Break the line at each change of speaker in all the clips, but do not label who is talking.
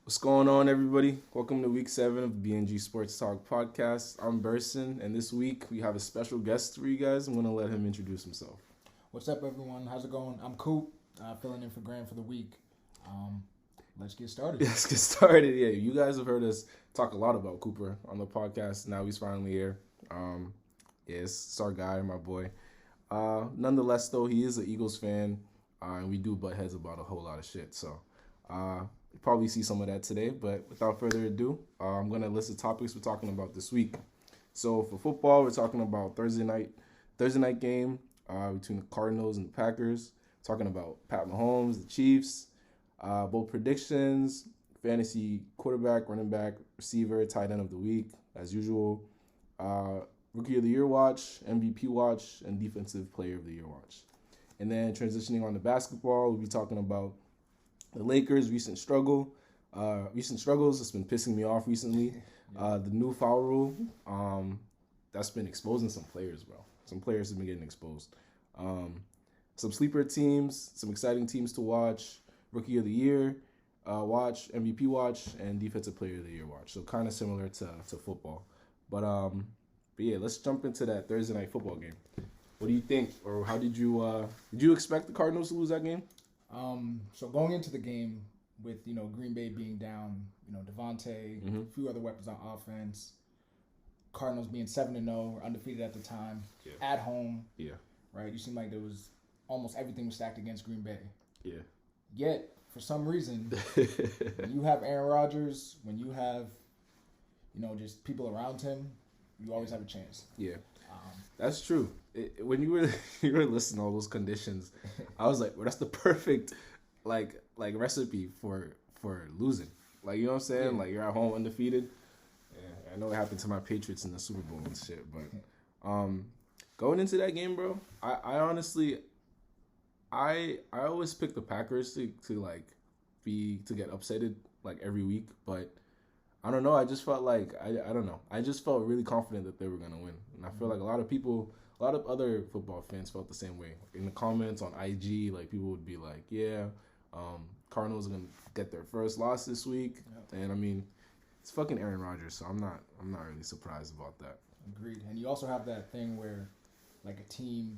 What's going on, everybody? Welcome to week 7 of BnG Sports Talk podcast. I'm Berson, and this week we have a special guest for you guys. I'm going to let him introduce himself.
What's up, everyone? How's it going? I'm Coop, filling in for Graham for the week. Let's get started.
Let's get started. Yeah, you guys have heard us talk a lot about Cooper on the podcast. Now he's finally here. It's our guy, my boy. Nonetheless, though, he is an Eagles fan, and we do butt heads about a whole lot of shit. So, you'll probably see some of that today. But without further ado, I'm going to list the topics we're talking about this week. So for football, we're talking about Thursday night game between the Cardinals and the Packers. Talking about Pat Mahomes, the Chiefs, both predictions, fantasy quarterback, running back, receiver, tight end of the week, as usual. Rookie of the Year watch, MVP watch, and Defensive Player of the Year watch. And then transitioning on to basketball, we'll be talking about the Lakers' recent struggles. It's been pissing me off recently. The new foul rule, that's been exposing some players, bro. Some players have been getting exposed. Some sleeper teams, some exciting teams to watch. Rookie of the Year watch, MVP watch, and Defensive Player of the Year watch. So kind of similar to football. But yeah, let's jump into that Thursday night football game. What do you think, or how did you expect the Cardinals to lose that game?
So going into the game with, Green Bay being down, Devontae, a few other weapons on offense, Cardinals being 7-0, undefeated at the time, at home.
Yeah.
Right? You seem like there was almost everything was stacked against Green Bay.
Yeah.
Yet, for some reason, when you have Aaron Rodgers, when you have, just people around him, you always have a chance.
Yeah. That's true. When you were listing all those conditions, I was like, well, that's the perfect like recipe for losing. Like, you know what I'm saying?
Yeah.
Like, you're at home undefeated. Yeah, I know it happened to my Patriots in the Super Bowl and shit, but going into that game, bro, I honestly I always pick the Packers to get upsetted like every week, but I don't know. I just felt like I don't know. I just felt really confident that they were gonna win, and I feel like a lot of other football fans felt the same way. In the comments on IG, like people would be like, "Yeah, Cardinals are gonna get their first loss this week," and I mean, it's fucking Aaron Rodgers, so I'm not really surprised about that.
Agreed. And you also have that thing where, like, a team,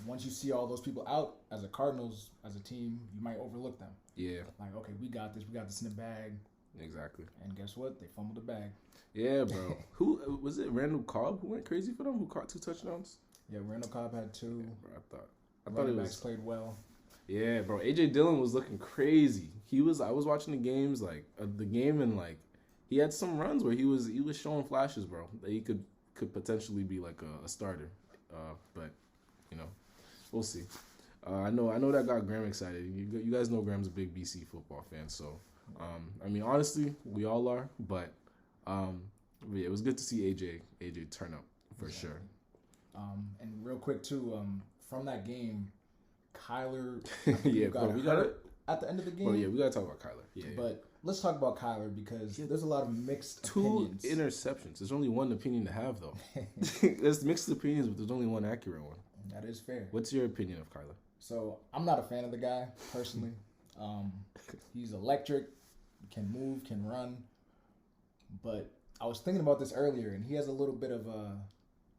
once you see all those people out as a Cardinals, as a team, you might overlook them.
Yeah.
Like, okay, we got this in the bag.
Exactly.
And guess what? They fumbled the bag.
Yeah, bro. Who was it? Randall Cobb who went crazy for them? Who caught 2 touchdowns?
Yeah, Randall Cobb had 2.
Yeah, bro, I thought
Running
it
backs
was
played well.
Yeah, bro. AJ Dillon was looking crazy. I was watching the games the game, and like he had some runs where he was showing flashes, bro. That he could potentially be like a starter. But we'll see. I know that got Graham excited. You guys know Graham's a big BC football fan, so I mean, honestly, we all are, but yeah, it was good to see AJ turn up for sure.
And real quick too, from that game, Kyler
Yeah,
got
bro, we got it
at the end of the game.
Bro, yeah, we gotta talk about Kyler. Yeah,
But let's talk about Kyler because there's a lot of mixed
2
opinions.
interceptions. There's only one opinion to have, though. There's mixed opinions, but there's only one accurate one.
That is fair.
What's your opinion of Kyler?
So I'm not a fan of the guy personally. He's electric, can move, can run. But I was thinking about this earlier, and he has a little bit of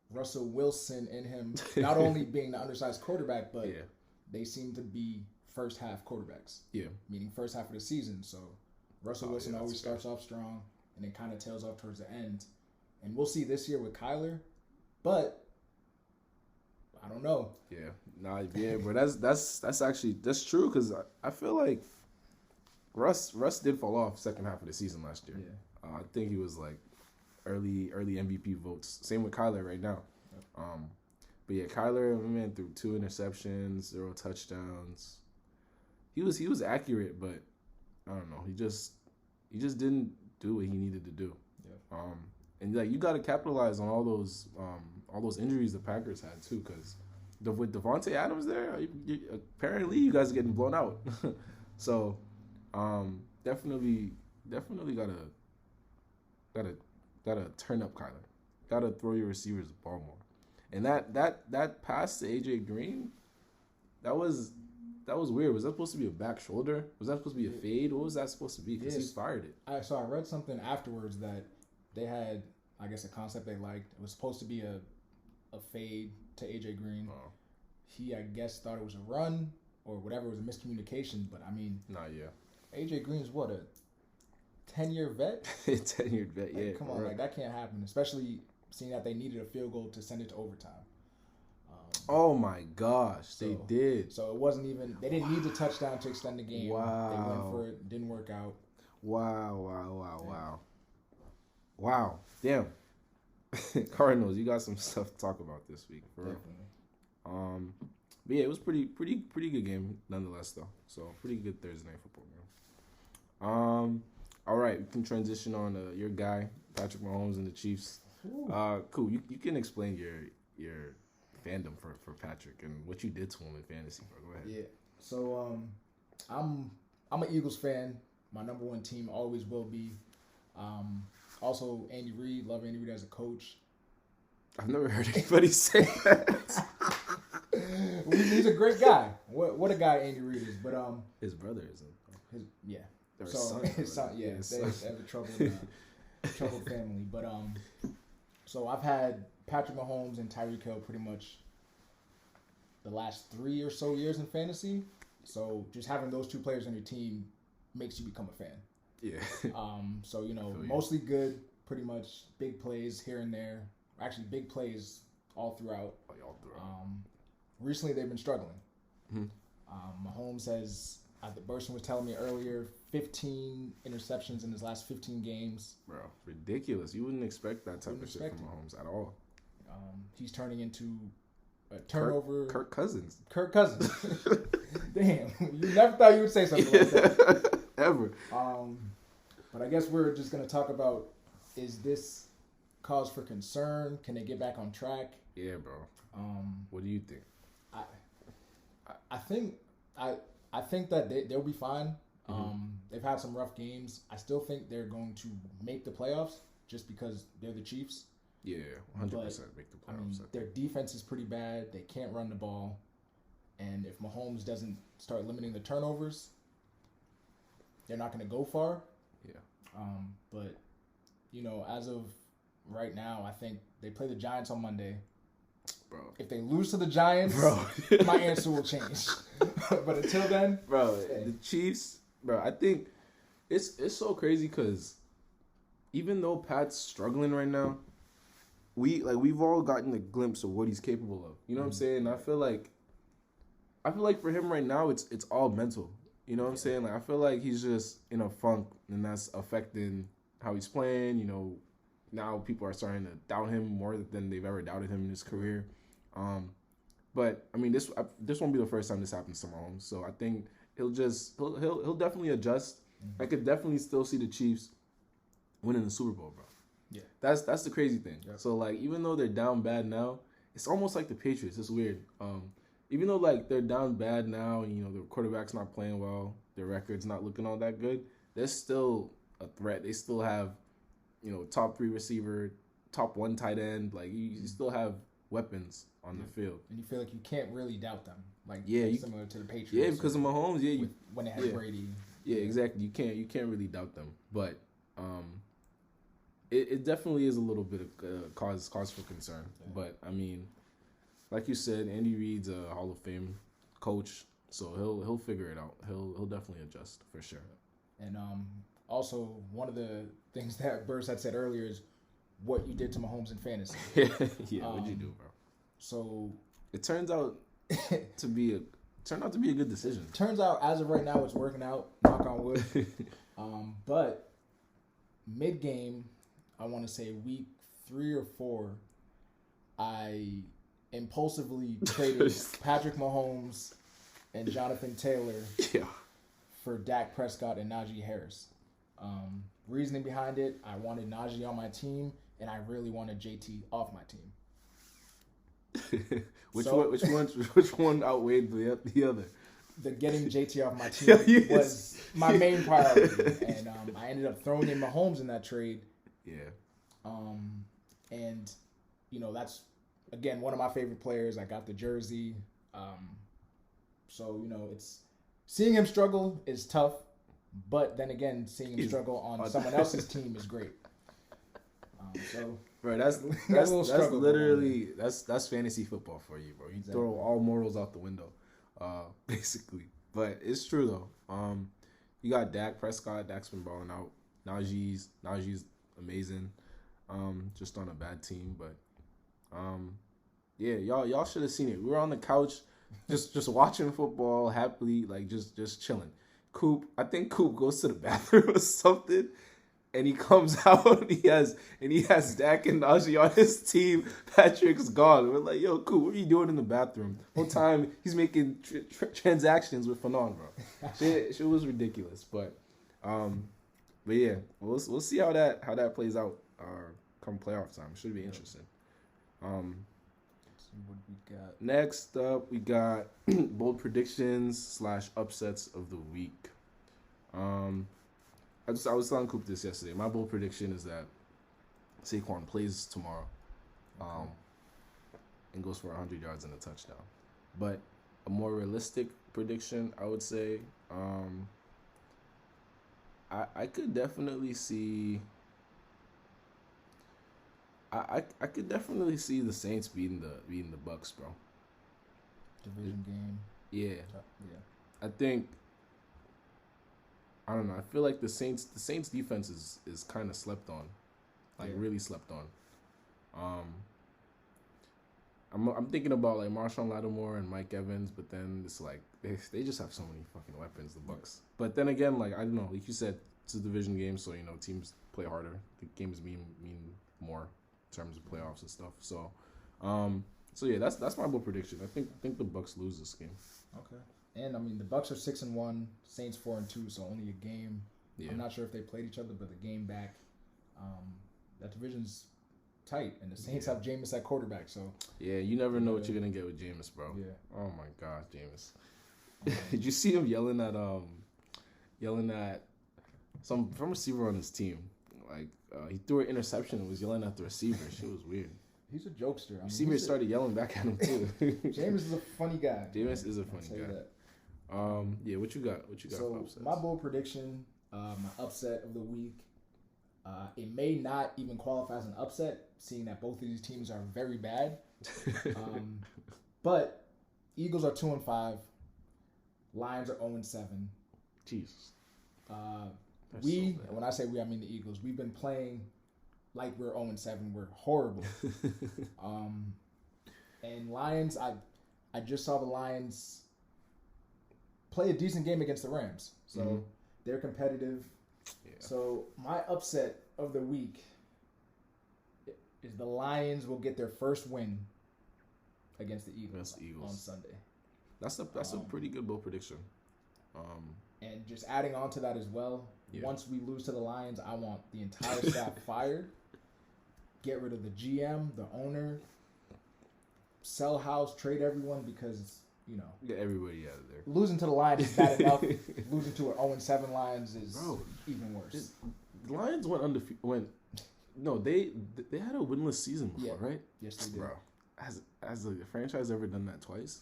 Russell Wilson in him. Not only being the undersized quarterback, but they seem to be first half quarterbacks. Yeah, meaning first half of the season. So Russell Wilson always starts off strong, and then kind of tails off towards the end. And we'll see this year with Kyler, but I don't know.
Yeah, but that's true because I feel like Russ did fall off second half of the season last year. Yeah. I think he was like early MVP votes. Same with Kyler right now. Yep. But yeah, Kyler, man, threw 2 interceptions, 0 touchdowns. He was accurate, but I don't know. He just didn't do what he needed to do. Yeah. And like you got to capitalize on all those injuries the Packers had too, because with Devontae Adams there, apparently you guys are getting blown out. So definitely gotta turn up Kyler. Gotta throw your receivers the ball more. And that pass to AJ Green, that was That was weird. Was that supposed to be a back shoulder? Was that supposed to be a fade? What was that supposed to be? Because he fired it.
I read something afterwards that they had, I guess, a concept they liked. It was supposed to be a fade to AJ Green.
Oh.
He, I guess, thought it was a run or whatever. It was a miscommunication. But, I mean... AJ Green's what, a 10-year vet?
10-year vet, yeah.
Come on, like that can't happen, especially seeing that they needed a field goal to send it to overtime.
Oh my gosh, they did.
So it wasn't even, they didn't need the touchdown to extend the game.
Wow.
They went for it, didn't work out.
Wow. Damn. Cardinals, you got some stuff to talk about this week. For real. But yeah, it was pretty good game nonetheless though. So pretty good Thursday night football game. All right, we can transition on your guy, Patrick Mahomes and the Chiefs. Cool. You can explain your fandom for Patrick and what you did to him in fantasy, bro. Go ahead.
Yeah. So I'm an Eagles fan. My number one team always will be. Also Andy Reid, love Andy Reid as a coach.
I've never heard anybody say that.
He's a great guy. What a guy Andy Reid is. But
his brother isn't.
His son, yeah. They have a troubled family. But so I've had Patrick Mahomes and Tyreek Hill pretty much the last 3 or so years in fantasy. So just having those two players on your team makes you become a fan.
Yeah.
So mostly good, pretty much big plays here and there. Actually, big plays all throughout. Recently, they've been struggling. Mm-hmm. Mahomes has, Berson was telling me earlier, 15 interceptions in his last 15 games.
Bro, ridiculous. You wouldn't expect that type of shit from Mahomes at all.
He's turning into a turnover.
Kirk Cousins.
Damn. You never thought you would say something like that.
Ever.
But I guess we're just going to talk about, is this cause for concern? Can they get back on track?
Yeah, bro. What do you think?
I think that they'll be fine. They've had some rough games. I still think they're going to make the playoffs just because they're the Chiefs.
Yeah, 100% make the playoffs.
Their defense is pretty bad. They can't run the ball. And if Mahomes doesn't start limiting the turnovers, they're not going to go far.
Yeah.
But, as of right now, I think they play the Giants on Monday.
Bro.
If they lose to the Giants, my answer will change. But until then,
the Chiefs, I think it's so crazy because even though Pat's struggling right now, we've all gotten a glimpse of what he's capable of. You know what I'm saying? I feel like for him right now, it's all mental. You know what I'm saying? Like I feel like he's just in a funk, and that's affecting how he's playing. Now people are starting to doubt him more than they've ever doubted him in his career. But I mean, this won't be the first time this happens to Mahomes. So I think he'll definitely adjust. I could definitely still see the Chiefs winning the Super Bowl, bro.
Yeah,
that's the crazy thing.
Yeah.
So like, even though they're down bad now, it's almost like the Patriots. It's weird. Even though like they're down bad now, and their quarterback's not playing well, their record's not looking all that good, they're still a threat. They still have, top 3 receiver, top 1 tight end. Like you still have weapons on the field,
and you feel like you can't really doubt them. Like similar to the Patriots.
Yeah, because of Mahomes. Yeah,
when they had Brady.
Yeah, exactly. You can't really doubt them, but it definitely is a little bit of cause for concern. Yeah. But I mean, like you said, Andy Reid's a Hall of Fame coach, so he'll figure it out. He'll definitely adjust for sure.
And also one of the things that Burrs had said earlier is what you did to Mahomes in fantasy.
Yeah, what'd you do, bro?
So
it turns out to be a good decision.
Turns out, as of right now, it's working out. Knock on wood. But mid-game, I want to say week 3 or 4, I impulsively traded Patrick Mahomes and Jonathan Taylor for Dak Prescott and Najee Harris. Reasoning behind it, I wanted Najee on my team, and I really wanted JT off my team.
Which one outweighed the other?
The getting JT off my team was my main priority, and I ended up throwing in Mahomes in that trade.
Yeah.
And that's again one of my favorite players. I got the jersey. So, it's seeing him struggle is tough, but then again, seeing him struggle on someone else's team is great. So,
bro, that's literally that's fantasy football for you, bro. You throw all morals out the window, basically. But it's true though. You got Dak Prescott. Dak's been balling out. Najee's amazing. Just on a bad team, but yeah, y'all should have seen it. We were on the couch, just watching football, happily, like just chilling. I think Coop goes to the bathroom or something, and he comes out and he has Dak and Najee on his team. Patrick's gone. We're like, yo, Coop, what are you doing in the bathroom? Whole time he's making transactions with Fanon, bro. Shit was ridiculous, but yeah, we'll see how that plays out. Come playoff time, should be interesting. Let's
see what we got.
Next up, we got bold predictions / upsets of the week. I was telling Coop this yesterday. My bold prediction is that Saquon plays tomorrow, and goes for 100 yards and a touchdown. But a more realistic prediction, I would say, I could definitely see. I could definitely see the Saints beating the Bucks, bro.
Division game.
Yeah. I think. I don't know. I feel like the Saints defense is kind of slept on, really slept on. I'm thinking about like Marshawn Lattimore and Mike Evans, but then it's like they just have so many fucking weapons, the Bucks. But then again, like I don't know, like you said, it's a division game, so teams play harder. The games mean more in terms of playoffs and stuff. So yeah, that's my bold prediction. I think the Bucks lose this game.
Okay. And I mean the Bucks are 6-1, Saints 4-2, so only a game. Yeah. I'm not sure if they played each other, but the game back. That division's tight, and the Saints have Jameis at quarterback. So
yeah, you never know what you're gonna get with Jameis, bro.
Yeah.
Oh my God, Jameis. Did you see him yelling at some receiver on his team? Like he threw an interception and was yelling at the receiver. Shit was weird.
He's a jokester.
Receiver started yelling back at him too.
Jameis is a funny guy.
Jameis is a funny guy. Yeah, what you got?
So my bold prediction, my upset of the week. It may not even qualify as an upset, seeing that both of these teams are very bad. But Eagles are 2-5. Lions are 0-7.
Jesus.
When I say we, I mean the Eagles. We've been playing like we're 0-7. We're horrible. And Lions, I just saw the Lions play a decent game against the Rams. So they're competitive. Yeah. So my upset of the week is the Lions will get their first win against the Eagles on Sunday.
That's a pretty good bold prediction.
And just adding on to that as well, once we lose to the Lions, I want the entire staff fired. Get rid of the GM, the owner, sell house, trade everyone because
get everybody out of there.
Losing to the Lions is bad enough. Losing to an 0-7 Lions is even worse.
The Lions went undefeated. They had a winless season before, right?
Yes, they did.
Bro, has the franchise ever done that twice?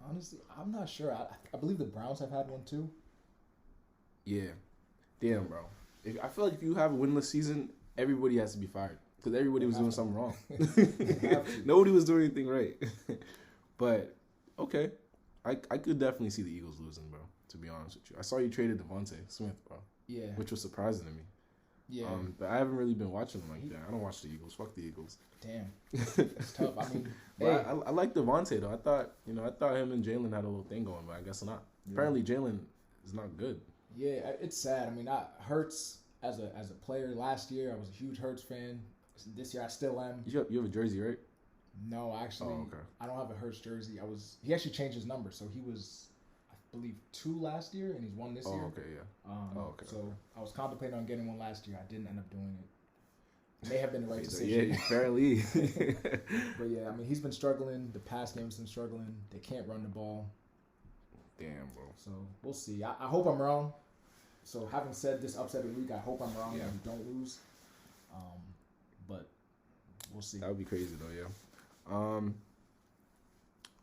Honestly, I'm not sure. I believe the Browns have had one too.
Yeah. Damn, bro. I feel like if you have a winless season, everybody has to be fired because everybody was doing something wrong. Nobody was doing anything right. But okay, I could definitely see the Eagles losing, bro. To be honest with you, I saw you traded Devontae Smith, bro.
Yeah, which
was surprising to me.
Yeah,
but I haven't really been watching them like that. I don't watch the Eagles. Fuck the Eagles.
Damn, it's tough. I mean,
I like Devontae though. I thought him and Jalen had a little thing going, but I guess not. Yeah. Apparently, Jalen is not good.
Yeah, it's sad. I mean, Hurts as a player last year, I was a huge Hurts fan. This year, I still am.
You have a jersey, right?
No, actually, I don't have a Hurts jersey. He actually changed his number, so he was, I believe, 2 last year, and he's 1 this year.
Okay, yeah.
So I was contemplating on getting one last year. I didn't end up doing it. It may have been the right decision.
Yeah, apparently.
But yeah, I mean, he's been struggling. The pass game's been struggling. They can't run the ball.
Damn, bro.
So we'll see. I hope I'm wrong. So having said this upset of the week, I hope I'm wrong and we don't lose. But we'll see.
That would be crazy though, yeah.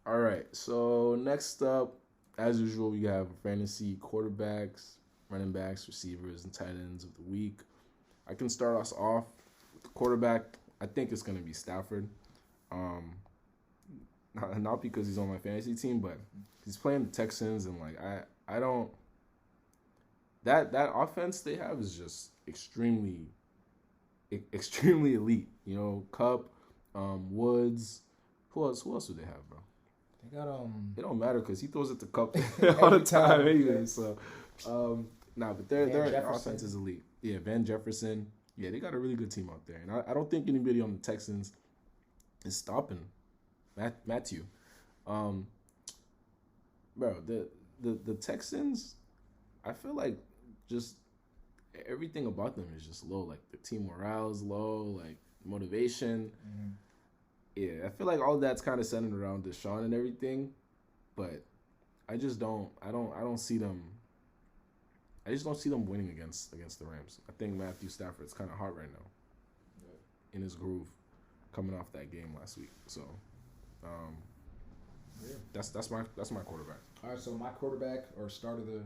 All right. So next up, as usual, we have fantasy quarterbacks, running backs, receivers, and tight ends of the week. I can start us off with the quarterback. I think it's going to be Stafford. Not because he's on my fantasy team, but he's playing the Texans, and like I don't. That offense they have is just extremely elite. You know, Cup, Woods. Who else do they have, bro?
They got
It don't matter because he throws it to Cup all the time anyway.
Yeah.
So, but their offense is elite. Yeah, Van Jefferson. Yeah, they got a really good team out there, and I don't think anybody on the Texans is stopping Matthew. Bro, the Texans, I feel like just everything about them is just low. Like the team morale is low, like motivation.
Mm-hmm.
Yeah, I feel like all that's kind of centered around Deshaun and everything, but I just don't see them. I just don't see them winning against the Rams. I think Matthew Stafford's kind of hot right now, in his groove, coming off that game last week. So, that's my quarterback.
All right, so my quarterback start of the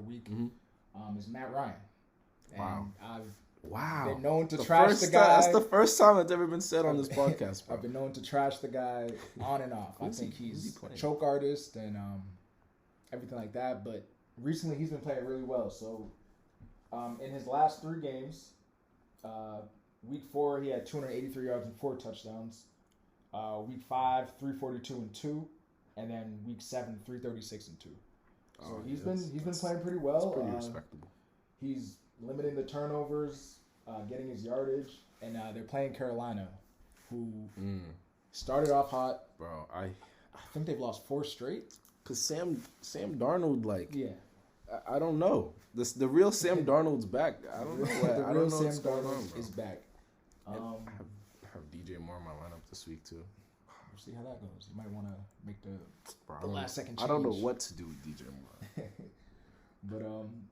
week is Matt Ryan. And
Wow.
I've been known to trash the guy.
That's the first time that's ever been said on this podcast, bro.
I've been known to trash the guy on and off. I think he's a choke artist and everything like that. But recently he's been playing really well. So in his last 3 games, week 4 he had 283 yards and 4 touchdowns. Week 5, 342 and 2, and then week 7, 336 and 2. So he's been playing pretty well.
It's pretty respectable.
He's limiting the turnovers, getting his yardage, and they're playing Carolina, who started off hot.
Bro,
I think they've lost 4 straight.
Cause Sam Darnold, like,
yeah,
I don't know. The real Sam Darnold's back. I don't know.
The real Sam Darnold is back.
I have DJ Moore in my lineup this week too.
We'll see how that goes. You might want to make the last second change.
I don't know what to do with DJ Moore.
But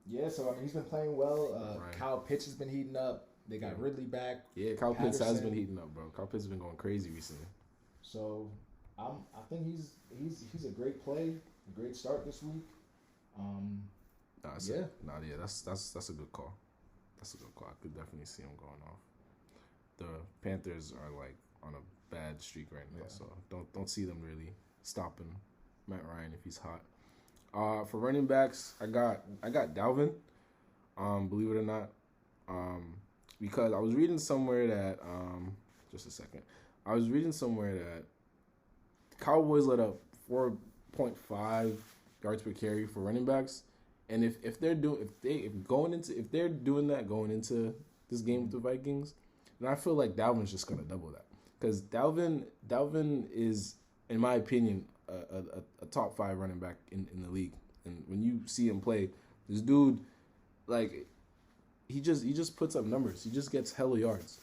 yeah. So I mean, he's been playing well. Kyle Pitts has been heating up. They got Ridley back.
Yeah, Kyle Pitts has been heating up, bro. Kyle Pitts has been going crazy recently.
So I think he's a great play, a great start this week.
That's a good call. That's a good call. I could definitely see him going off. The Panthers are like on a bad streak right now, so don't see them really stopping Matt Ryan if he's hot. For running backs, I got Dalvin. Believe it or not, because I was reading somewhere that just a second. I was reading somewhere that Cowboys let up 4.5 yards per carry for running backs, and if they're doing that going into this game with the Vikings, then I feel like Dalvin's just gonna double that, because Dalvin is, in my opinion, a top 5 running back in the league. And when you see him play, this dude, like, he just puts up numbers. He just gets hella yards.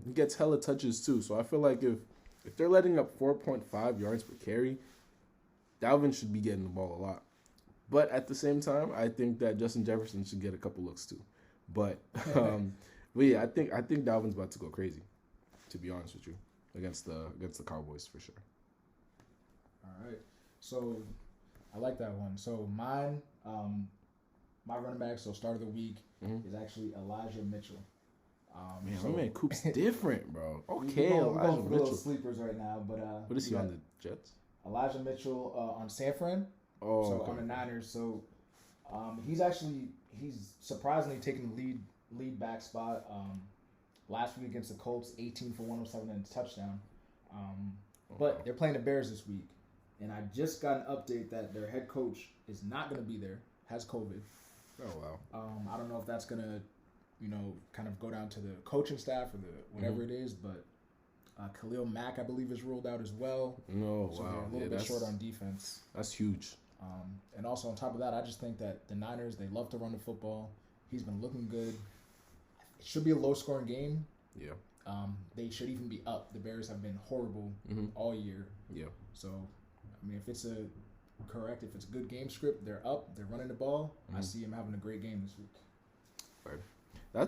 He gets hella touches too. So I feel like if they're letting up 4.5 yards per carry, Dalvin should be getting the ball a lot. But at the same time, I think that Justin Jefferson should get a couple looks too. But yeah, I think Dalvin's about to go crazy, to be honest with you, against the Cowboys for sure.
All right, so I like that one. So mine, my running back, so start of the week is actually Elijah Mitchell.
My man Coop's different, bro. Okay,
we're
Elijah
going
Mitchell.
For sleepers right now, but
what is he on the Jets?
Elijah Mitchell on San Fran.
Oh,
so
okay.
on the Niners. So he's surprisingly taking the lead back spot. Last week against the Colts, 18 for 107 and a touchdown. But they're playing the Bears this week. And I just got an update that their head coach is not going to be there, has COVID.
Oh, wow.
I don't know if that's going to, kind of go down to the coaching staff or the whatever it is, but Khalil Mack, I believe, is ruled out as well.
No,
so
wow.
they're a little bit short on defense.
That's huge.
And also on top of that, I just think that the Niners, they love to run the football. He's been looking good. It should be a low-scoring game.
Yeah.
They should even be up. The Bears have been horrible all year.
Yeah.
So, I mean, if it's a good game script, they're up, they're running the ball. I see him having a great game this week.
Right.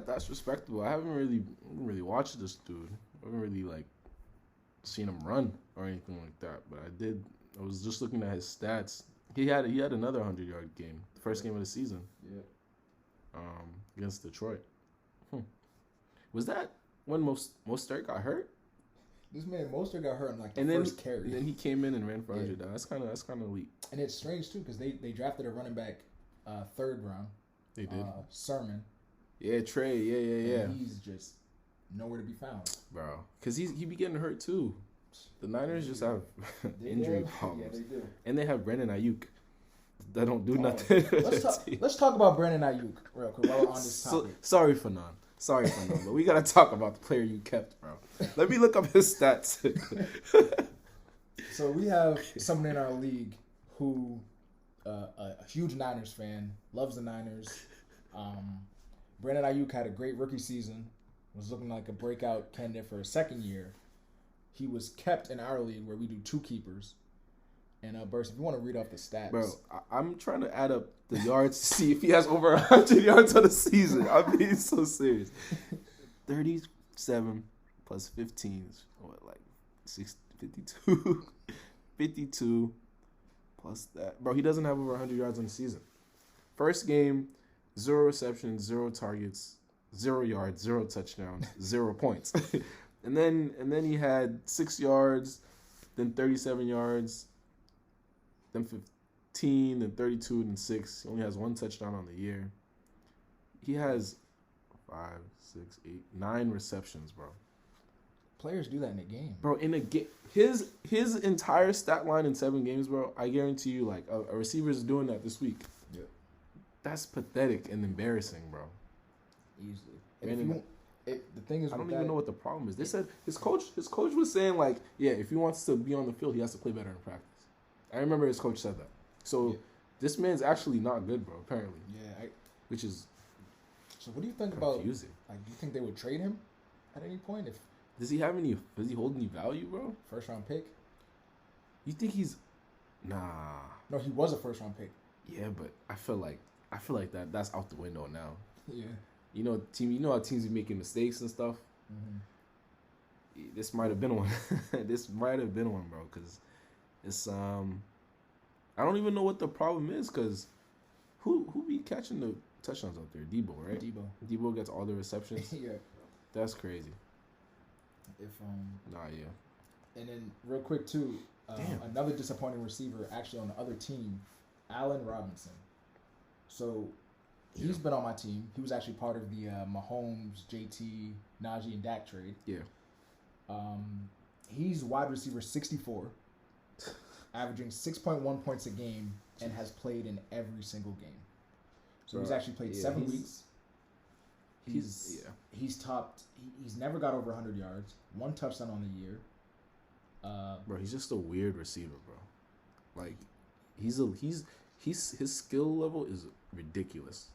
That's respectable. I haven't really watched this dude. I haven't really seen him run or anything like that. But I was just looking at his stats. He had another 100-yard game, the first game of the season.
Yeah.
Against Detroit. Was that when Mostert got hurt?
This man Mostert got hurt in like the first carry.
And then he came in and ran for 100. That's kind of elite.
And it's strange too because they drafted a running back, third round.
They did.
Sermon.
Yeah, Trey. Yeah.
And he's just nowhere to be found,
bro. Because he be getting hurt too. The Niners just have injury problems.
Yeah, they do.
And they have Brandon Ayuk. That don't do nothing.
Let's talk about Brandon Ayuk real quick while we're on this topic.
Sorry for none. But we gotta talk about the player you kept, bro. Let me look up his stats.
So we have someone in our league who, a huge Niners fan, loves the Niners. Brandon Ayuk had a great rookie season. Was looking like a breakout candidate for a second year. He was kept in our league where we do 2 keepers. And Berson, if you want to read off the stats.
Bro, I'm trying to add up the yards to see if he has over 100 yards on the season. I'm being so serious. 37 plus 15 is what, like 52? 52 plus that. Bro, he doesn't have over 100 yards on the season. First game, 0 receptions, 0 targets, 0 yards, 0 touchdowns, 0 points. And then he had 6 yards, then 37 yards, then 15, then 32, then 6. He only has 1 touchdown on the year. He has 5, 6, 8, 9 receptions, bro.
Players do that in a game.
Bro, in a game, his entire stat line in 7 games, bro, I guarantee you, like, a receiver is doing that this week.
Yeah.
That's pathetic and embarrassing, bro.
Easily. The thing is,
I don't even know what the problem is. They said his coach was saying, like, yeah, if he wants to be on the field, he has to play better in practice. I remember his coach said that. So this man's actually not good, bro. Apparently.
Yeah.
Which is.
So what do you think
confusing.
about? Like, do you think they would trade him at any point?
Does he hold any value, bro?
First round pick.
You think he's? Nah.
No, he was a first round pick.
Yeah, but I feel like that's out the window now.
Yeah.
You know how teams be making mistakes and stuff. Mm-hmm. This might have been one. Bro. Because it's I don't even know what the problem is. Because who be catching the touchdowns out there? Debo, right? Debo gets all the receptions.
Yeah.
That's crazy.
Yeah. And then real quick too, another disappointing receiver actually on the other team, Allen Robinson. So. He's been on my team. He was actually part of the Mahomes, JT, Najee, and Dak trade. Yeah. He's wide receiver 64, averaging 6.1 points a game, and has played in every single game. So he's actually played 7 weeks. He's topped. He's never got over 100 yards. 1 touchdown on the year.
Bro, he's just a weird receiver, bro. Like, his skill level is ridiculous.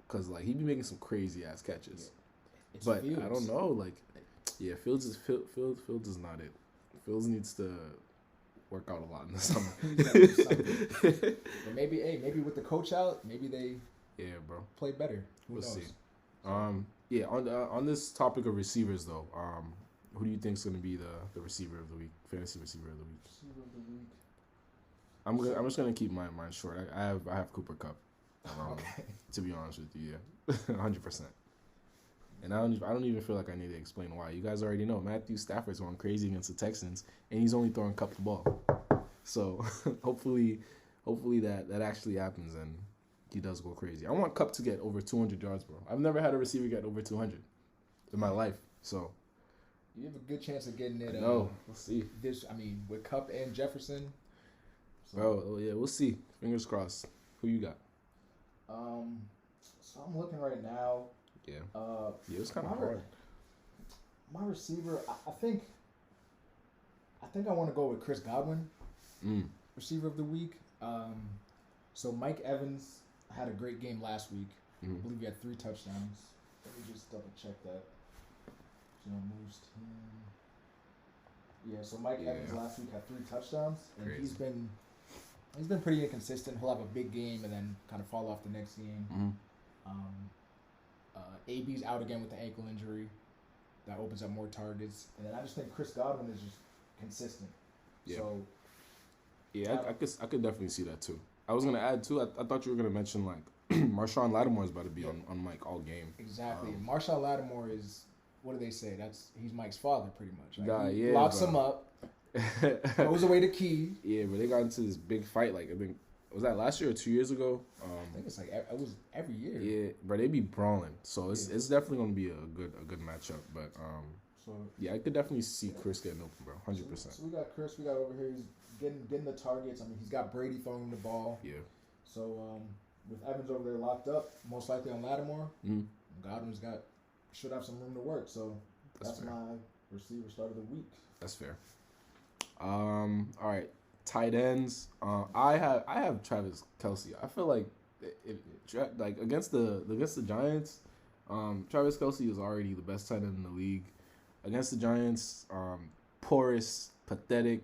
Because, like, he be making some crazy-ass catches. Yeah. But Fields. I don't know. Like, yeah, Fields is not it. Fields needs to work out a lot in the summer.
But maybe with the coach out, maybe they play better. We'll
see. On this topic of receivers, though, who do you think is going to be the receiver of the week, fantasy receiver of the week?
Receiver of the week.
I'm just going to keep mine short. I have Cooper Kupp.
Okay.
To be honest with you, yeah, 100%. And I don't even feel like I need to explain why. You guys already know Matthew Stafford's going crazy against the Texans, and he's only throwing Kupp the ball. So hopefully that actually happens and he does go crazy. I want Kupp to get over 200 yards, bro. I've never had a receiver get over 200 in my life. So
you have a good chance of getting it.
No, we'll see.
With Kupp and Jefferson.
So. Bro, yeah, we'll see. Fingers crossed. Who you got?
So I'm looking right now.
Yeah. It was kind of hard.
My receiver, I think I want to go with Chris Godwin, receiver of the week. So Mike Evans had a great game last week. I believe he had 3 touchdowns. Let me just double check that. Moves team. Yeah. So Mike Evans last week had 3 touchdowns, and crazy. He's been pretty inconsistent. He'll have a big game and then kind of fall off the next game. AB's out again with the ankle injury. That opens up more targets. And then I just think Chris Godwin is just consistent.
Yeah.
So
yeah, I could definitely see that too. I was gonna add too. I thought you were gonna mention like Marshawn Lattimore is about to be on Mike all game.
exactly. Marshawn Lattimore is, what do they say? He's Mike's father pretty much. Like, he
Yeah,
locks
bro.
him up, throws away the key.
Yeah, but they got into this big fight. Like I think was that last year or 2 years ago?
I think it's like it was every year.
Yeah, but they be brawling, so it's definitely gonna be a good matchup. But
So
yeah, I could definitely see Chris getting open, bro, 100%.
So we got Chris. We got over here. He's getting the targets. I mean, he's got Brady throwing him the ball.
Yeah.
So with Evans over there locked up, most likely on Lattimore, Godwin's should have some room to work. So that's my receiver start of the week.
That's fair. All right, tight ends. I have Travis Kelce. I feel like like against the Giants, Travis Kelce is already the best tight end in the league. Against the Giants, porous, pathetic,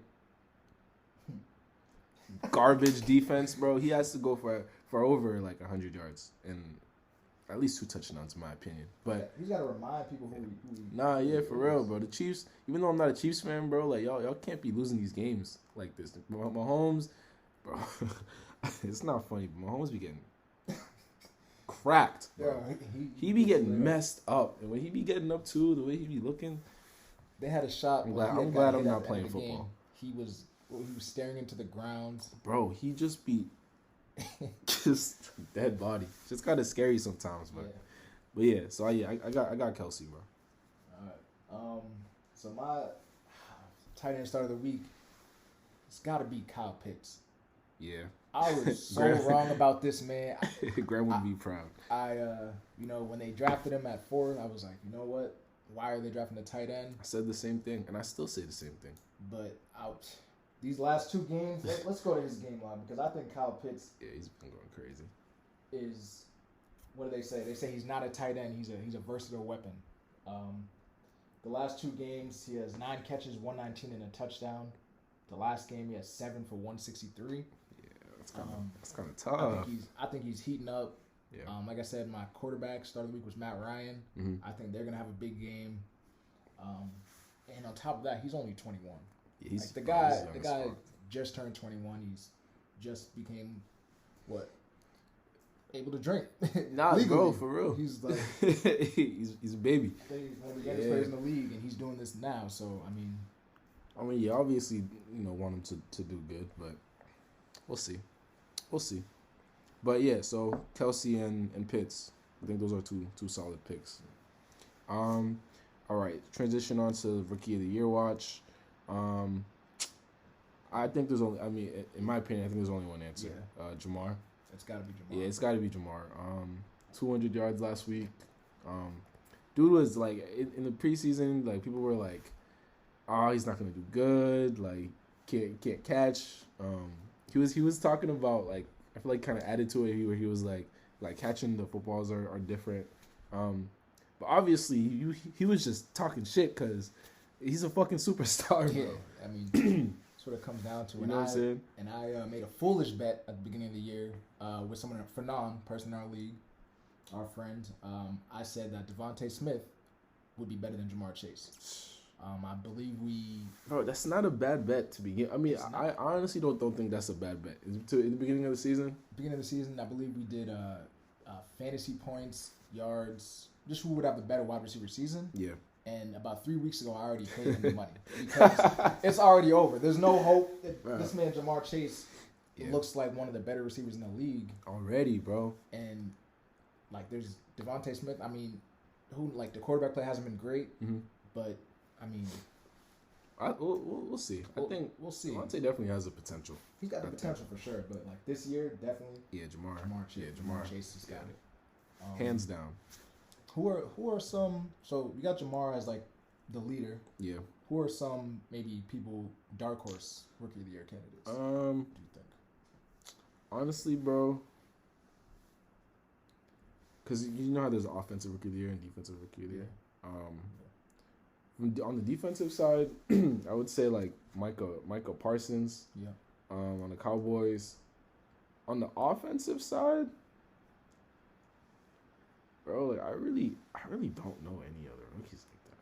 garbage defense, bro. He has to go for over like 100 yards and at least 2 touchdowns, in my opinion. But
he's got to remind people who
nah, yeah, for real, bro. The Chiefs, even though I'm not a Chiefs fan, bro, like y'all can't be losing these games like this. Mahomes, bro, it's not funny, but Mahomes be getting cracked, bro.
Yeah,
he be getting messed up, and when he be getting up too, the way he be looking.
They had a shot.
I'm glad I'm not playing football.
He was staring into the ground.
Bro, he just be just dead body. It's just kind of scary sometimes, but yeah. So I got Kelce, bro.
All right. So my tight end start of the week, it's got to be Kyle Pitts.
Yeah.
I was so wrong about this, man.
Graham would be proud.
When they drafted him at 4, I was like, you know what? Why are they drafting the tight end?
I said the same thing, and I still say the same thing.
But these last 2 games, let's go to his game line because I think Kyle Pitts.
Yeah, he's been going crazy.
Is what do they say? They say he's not a tight end. He's a versatile weapon. The last 2 games, he has 9 catches, 119 and a touchdown. The last game, he has 7 for 163.
Yeah, that's kind of tough.
I think he's heating up.
Yeah.
Like I said, my quarterback start of the week was Matt Ryan.
Mm-hmm.
I think they're gonna have a big game. And on top of that, he's only 21.
Yeah, he's
like the guy just turned 21. He's just became able to drink.
Nah, bro, for real.
He's like
he's a baby.
He's one of the youngest players in the league, and he's doing this now. So I mean,
yeah, obviously, want him to do good, but we'll see. But yeah, so Kelce and Pitts, I think those are two solid picks. All right, transition on to Rookie of the Year watch. I think there's only, in my opinion, I think there's only one answer.
Yeah.
Jamar.
It's got to be Jamar.
Yeah, it's got to be Jamar. 200 yards last week. Dude was like in the preseason, like people were like, "Oh, he's not gonna do good. Like can't catch." He was talking about like I feel like kind of added to it where he was like catching the footballs are different. But obviously he was just talking shit because he's a fucking superstar, bro.
Yeah, I mean. What it comes down to.
You know what I'm saying?
And I made a foolish bet at the beginning of the year with someone, Fanon, person in our league, our friend. I said that Devontae Smith would be better than Jamar Chase. I believe
Bro, that's not a bad bet to begin. I honestly don't think that's a bad bet. In the beginning of the season?
Beginning of the season, I believe we did fantasy points, yards, just who would have the better wide receiver season.
Yeah.
And about 3 weeks ago, I already paid him the money because it's already over. There's no hope. This man, Jamar Chase, looks like one of the better receivers in the league
already, bro.
And like, there's Devontae Smith. I mean, the quarterback play hasn't been great, but I mean,
we'll see. I think
we'll see.
Devontae definitely has the potential.
He's got the potential for sure, but like this year, definitely.
Yeah, Jamar
Chase. Yeah, Jamar Chase has got it.
Hands down.
Who are some? So we got Jamar as like the leader.
Yeah.
Who are some maybe people dark horse Rookie of the Year candidates? What do you think?
Honestly, bro, because you know how there's offensive Rookie of the Year and defensive Rookie of the Year. On the defensive side, I would say like Micah Parsons.
Yeah.
On the Cowboys. On the offensive side. Bro, like I really don't know any other rookies like that.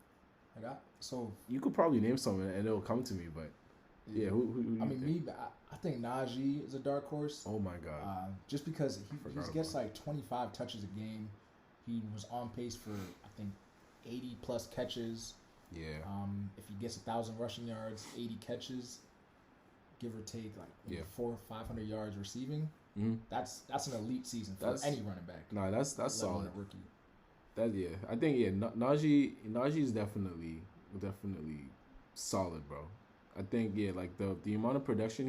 So
you could probably name someone and it'll come to me, but yeah, who
I
you
mean,
think?
I think Najee is a dark horse.
Oh my god,
Just because
forgot
he gets
about
like 25 touches a game. He was on pace for, I think, 80 plus catches.
yeah,
If he gets 1,000 rushing yards, 80 catches, give or take like maybe 400-500 yards receiving.
mm-hmm.
That's an elite season for any running back.
Nah, that's solid.
A rookie.
That I think Najee is definitely solid, bro. I think like the amount of production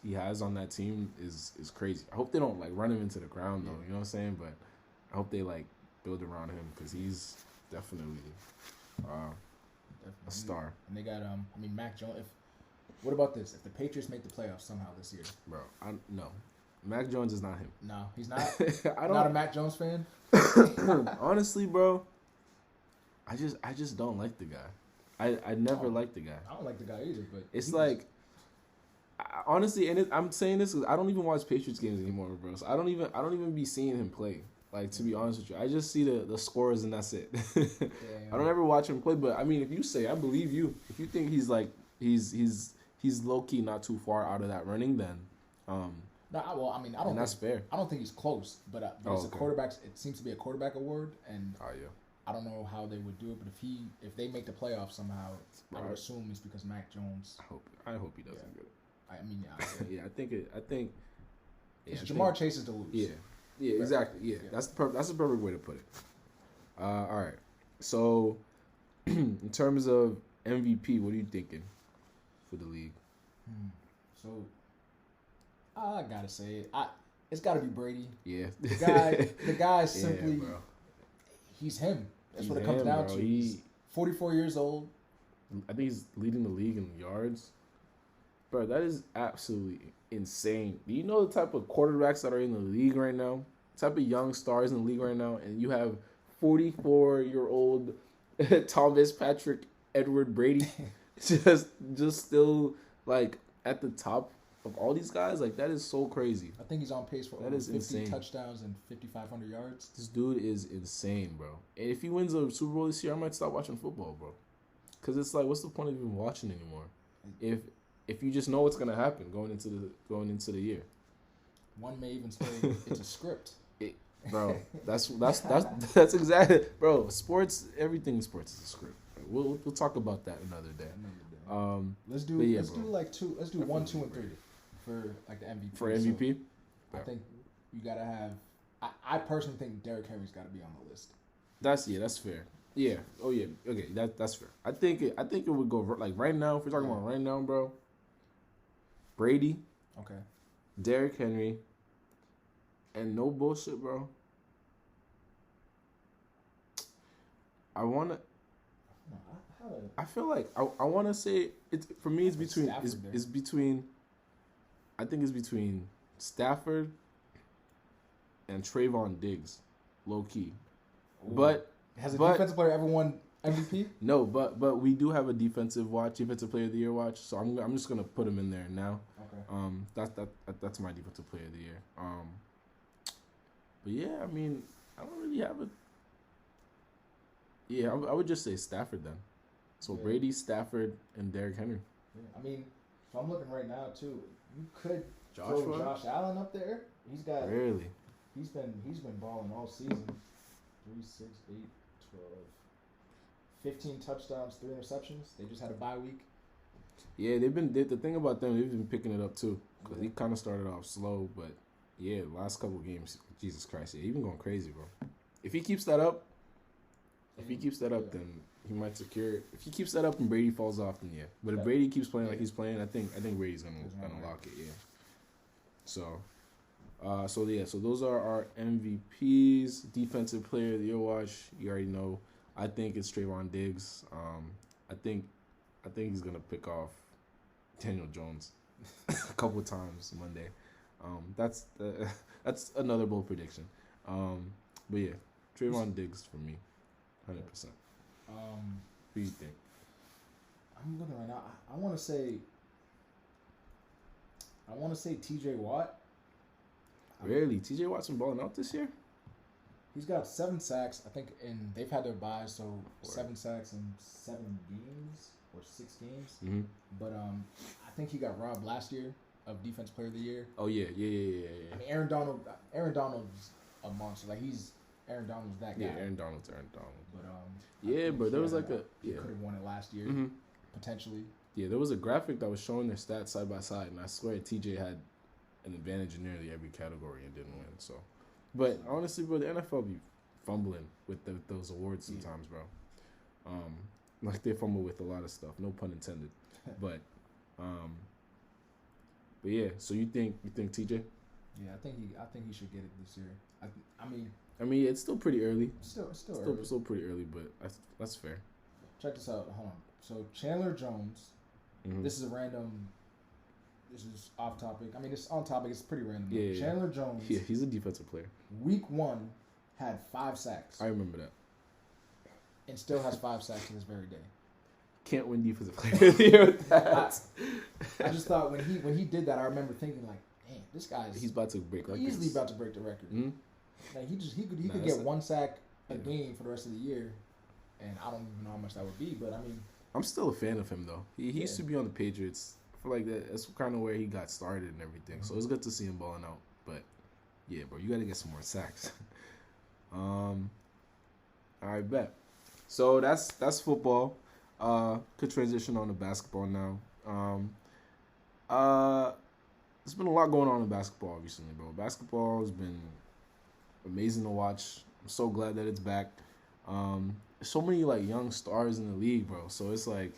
he has on that team is crazy. I hope they don't like run him into the ground though. You know what I'm saying? But I hope they like build around him because he's definitely a star.
And they got Mac Jones. What about this? If the Patriots make the playoffs somehow this year,
bro, no, Mac Jones is not him.
No, he's not. Not a Mac Jones fan.
Honestly, bro, I just don't like the guy. I never liked the guy.
I don't like the guy either, but
it's like, honestly, and I'm saying this because I don't even watch Patriots games anymore, bro. So I don't even be seeing him play. Like, to be honest with you, I just see the scores and that's it. I don't ever watch him play. But I mean, if you say, I believe you. If you think he's like he's low key not too far out of that running, then
no, well, I mean, I don't.
That's fair.
I don't think he's close, but it's a quarterback. It seems to be a quarterback award, and I don't know how they would do it. But if they make the playoffs somehow, I would assume it's because Mac Jones.
I hope he doesn't get it.
I mean,
yeah, I think
it's Jamar Chase's to lose.
Yeah, exactly. Yeah, that's the perfect way to put it. All right. So, in terms of MVP, what are you thinking for the league?
So, I gotta say it. It's gotta be Brady.
Yeah.
The guy simply, he's him. That's what it comes down to. He's 44 years old.
I think he's leading the league in yards. Bro, that is absolutely insane. Do you know the type of quarterbacks that are in the league right now? The type of young stars in the league right now, and you have 44-year-old Thomas Patrick Edward Brady just still like at the top of all these guys. Like, that is so crazy.
I think he's on pace for over 50 touchdowns and 5,500 yards.
This dude is insane, bro. And if he wins a Super Bowl this year, I might stop watching football, bro. Because it's like, what's the point of even watching anymore? If you just know what's gonna happen going into the year.
One may even say it's a script.
Bro, that's exactly, bro. Sports, everything in sports is a script. We'll talk about that another day.
Let's do 1, 2, and 3 for like the MVP.
For MVP,
I think you gotta have. I personally think Derrick Henry's got to be on the list.
That's fair. Yeah. Oh yeah. Okay. That's fair. I think it would go like right now. If we're talking about right now, bro. Brady.
Okay.
Derrick Henry. And no bullshit, bro. I feel like I want to say it's for me. It's between. It's between. I think it's between Stafford and Trayvon Diggs, low key. Ooh. But
has a defensive player ever won MVP?
No, but we do have a defensive player of the year watch. So I'm just gonna put him in there now.
Okay.
That's my defensive player of the year. But yeah, I mean, I don't really have a. Yeah, I would just say Stafford then. So Brady, Stafford, and Derrick Henry.
Yeah. I mean, if I'm looking right now too, you could throw Josh Allen up there. He's got
really.
He's been balling all season. 3, 6, 8, 12, 15 touchdowns, 3 interceptions. They just had a bye week.
Yeah, the thing about them, they've been picking it up too. Because he kind of started off slow, but yeah, last couple games, Jesus Christ, he's been going crazy, bro. If he keeps that up, then he might secure it. If he keeps that up and Brady falls off, then yeah. But if Brady keeps playing like he's playing, I think Brady's gonna lock it. Yeah. So those are our MVPs. Defensive player of the year watch. You already know. I think it's Trayvon Diggs. I think he's gonna pick off Daniel Jones a couple of times Monday. That's another bold prediction. But yeah, Trayvon Diggs for me, 100%. Who do you think?
I'm looking right now. I want to say T.J. Watt.
Really? T.J. Watt's been balling out this year?
He's got 7 sacks, I think, and they've had their buys, so 7 sacks in 7 games or 6 games.
Mm-hmm.
But I think he got robbed last year of Defense Player of the Year.
Oh yeah. I
mean, Aaron Donald's a monster. Like Aaron Donald's that guy.
Yeah, Aaron Donald's Aaron Donald.
But
but there was like
he could have won it last year potentially. Yeah,
there was a graphic that was showing their stats side by side, and I swear TJ had an advantage in nearly every category and didn't win. So, but honestly, bro, the NFL be fumbling with those awards sometimes, bro. Like they fumble with a lot of stuff. No pun intended. But yeah. So you think TJ?
Yeah, I think he should get it this year.
I mean, it's still pretty early.
Still early.
Still pretty early, but that's fair.
Check this out. Hold on. So Chandler Jones.
Mm-hmm.
This is off topic. I mean, it's on topic. It's pretty random.
Yeah.
Chandler Jones.
Yeah, he's a defensive player.
Week 1 had 5 sacks.
I remember that.
And still has 5 sacks to this very day.
Can't win defensive player of the year with that.
I just thought when he did that, I remember thinking like, damn, this guy's
about to break records.
Easily about to break the record.
Mm-hmm.
Like he could get 1 sack a game for the rest of the year, and I don't even know how much that would be. But I mean,
I'm still a fan of him though. He used to be on the Patriots. I feel like that's kind of where he got started and everything. So it's good to see him balling out. But yeah, bro, you got to get some more sacks. I bet. So that's football. Could transition on to basketball now. There's been a lot going on in basketball recently, bro. Basketball has been amazing to watch. I'm so glad that it's back. So many like young stars in the league, bro. So it's like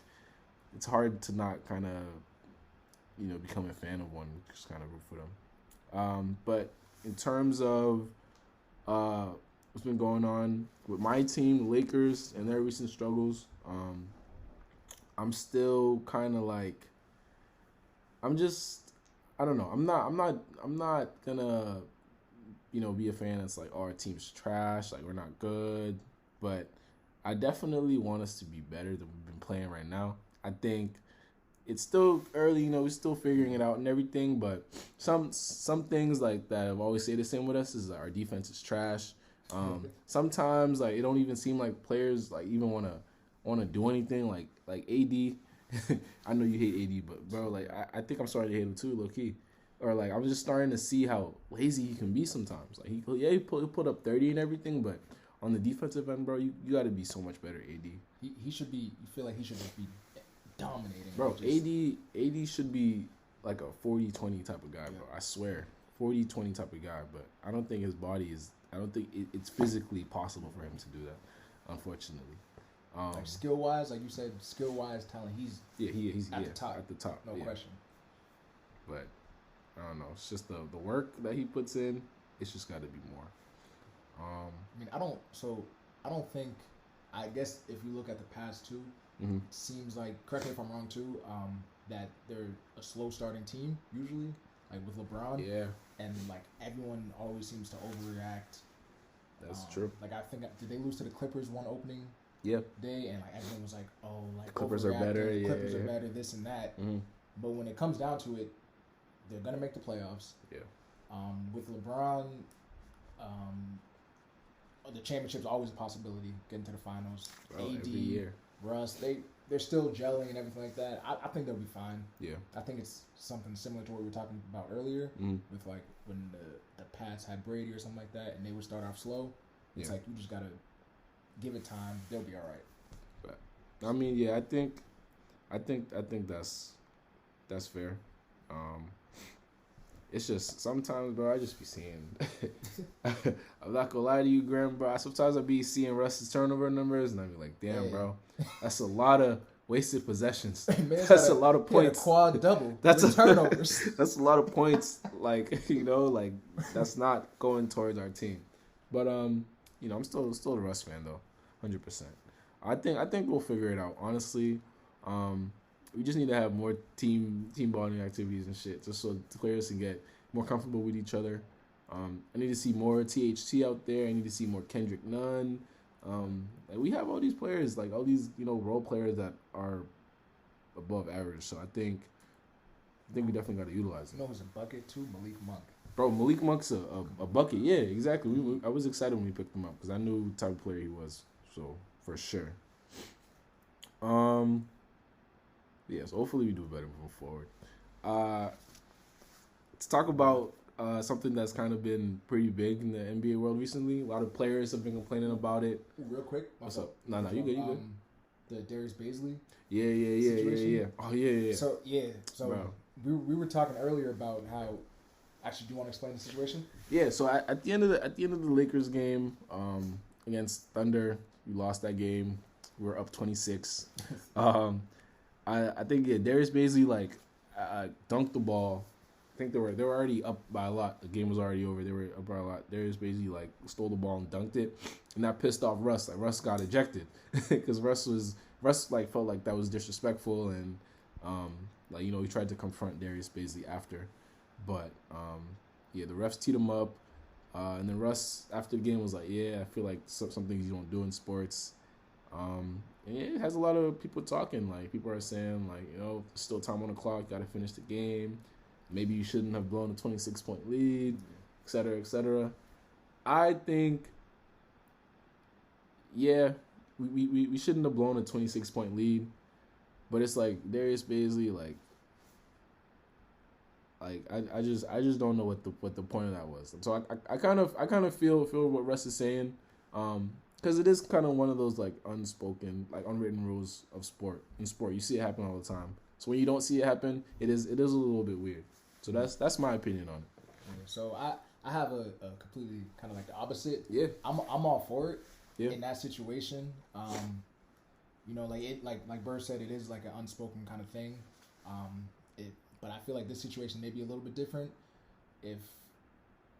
it's hard to not kind of become a fan of one, just kind of root for them. But in terms of what's been going on with my team, the Lakers, and their recent struggles, I'm still kind of like I don't know. I'm not gonna be a fan that's like, oh, our team's trash, like we're not good. But I definitely want us to be better than we've been playing right now. I think it's still early, we're still figuring it out and everything. But some things like that I've always stayed the same with us is that our defense is trash. Sometimes like it don't even seem like players like even wanna do anything like AD. I know you hate AD, but bro, like I think I'm starting to hate him too, low key. Or like I'm just starting to see how lazy he can be sometimes. Like he put up 30 and everything, but on the defensive end, bro, you got to be so much better. AD.
He should be. You feel like he should just be dominating.
Bro, AD should be like a 40-20 type of guy, bro. I swear, 40-20 type of guy. But I don't think his body is. I don't think it's physically possible for him to do that. Unfortunately.
Like skill wise, like you said, skill wise, talent. He's at the top.
At the top,
no question.
But I don't know. It's just the work that he puts in. It's just got to be more.
I mean, I don't think. I guess if you look at the past two, it seems like, correct me if I'm wrong too, that they're a slow starting team usually, like with LeBron.
Yeah.
And like everyone always seems to overreact.
That's true.
Like I think, did they lose to the Clippers one opening?
Yeah.
Day, and like everyone was like, "Oh, like
Clippers are better.
The Clippers are better. This and that."
Mm-hmm.
But when it comes down to it, they're gonna make the playoffs.
Yeah.
With LeBron, the championship's always a possibility. Getting to the finals.
Bro,
AD,
every year.
Russ, they're still gelling and everything like that. I think they'll be fine.
Yeah.
I think it's something similar to what we were talking about earlier, with like when the Pats had Brady or something like that, and they would start off slow. It's like you just gotta give it time. They'll be all right.
But I mean, yeah, I think that's fair. It's just sometimes, bro, I just be seeing. I'm not gonna lie to you, Graham, bro. Sometimes I be seeing Russ's turnover numbers, and I be like, damn, bro, that's a lot of wasted possessions. That's a lot of points.
A quad double.
That's
turnovers.
That's a lot of points. Like like that's not going towards our team. But I'm still a Russ fan though, 100%. I think we'll figure it out. Honestly, we just need to have more team bonding activities and shit, just so the players can get more comfortable with each other. I need to see more THT out there. I need to see more Kendrick Nunn. Like we have all these players, like all these role players that are above average. So I think we definitely got to utilize them.
Who's a bucket too? Malik Monk.
Bro, Malik Monk's a bucket. Yeah, exactly. I was excited when we picked him up because I knew the type of player he was. So, for sure. Yes, hopefully we do better moving forward. Let's talk about something that's kind of been pretty big in the NBA world recently. A lot of players have been complaining about it.
Real quick.
What's up? No, you good, you good.
The Darius Baisley.
Yeah. Oh, yeah.
So we were talking earlier about how. Actually, do you want to explain the situation?
Yeah. So at the end of the Lakers game against Thunder, we lost that game. We were up 26. I think Darius Baisley dunked the ball. I think they were already up by a lot. The game was already over. They were up by a lot. Darius Baisley stole the ball and dunked it, and that pissed off Russ. Russ got ejected because Russ felt like that was disrespectful, and he tried to confront Darius Baisley after, but the refs teed him up, and then Russ after the game was like, I feel like some things you don't do in sports. And it has a lot of people talking. People are saying there's still time on the clock. Got to finish the game. Maybe you shouldn't have blown a 26-point lead, et cetera, et cetera. I think, we shouldn't have blown a 26-point lead, but it's Darius Baisley, I just don't know what the point of that was. So I kind of feel what Russ is saying, because it is kind of one of those unspoken, unwritten rules of sport. In sport, you see it happen all the time. So when you don't see it happen, it is a little bit weird. So that's my opinion on it.
Yeah, so I have a completely kind of the opposite.
Yeah,
I'm all for it.
Yeah.
In that situation. Like Bird said, it is an unspoken kind of thing. But I feel like this situation may be a little bit different. If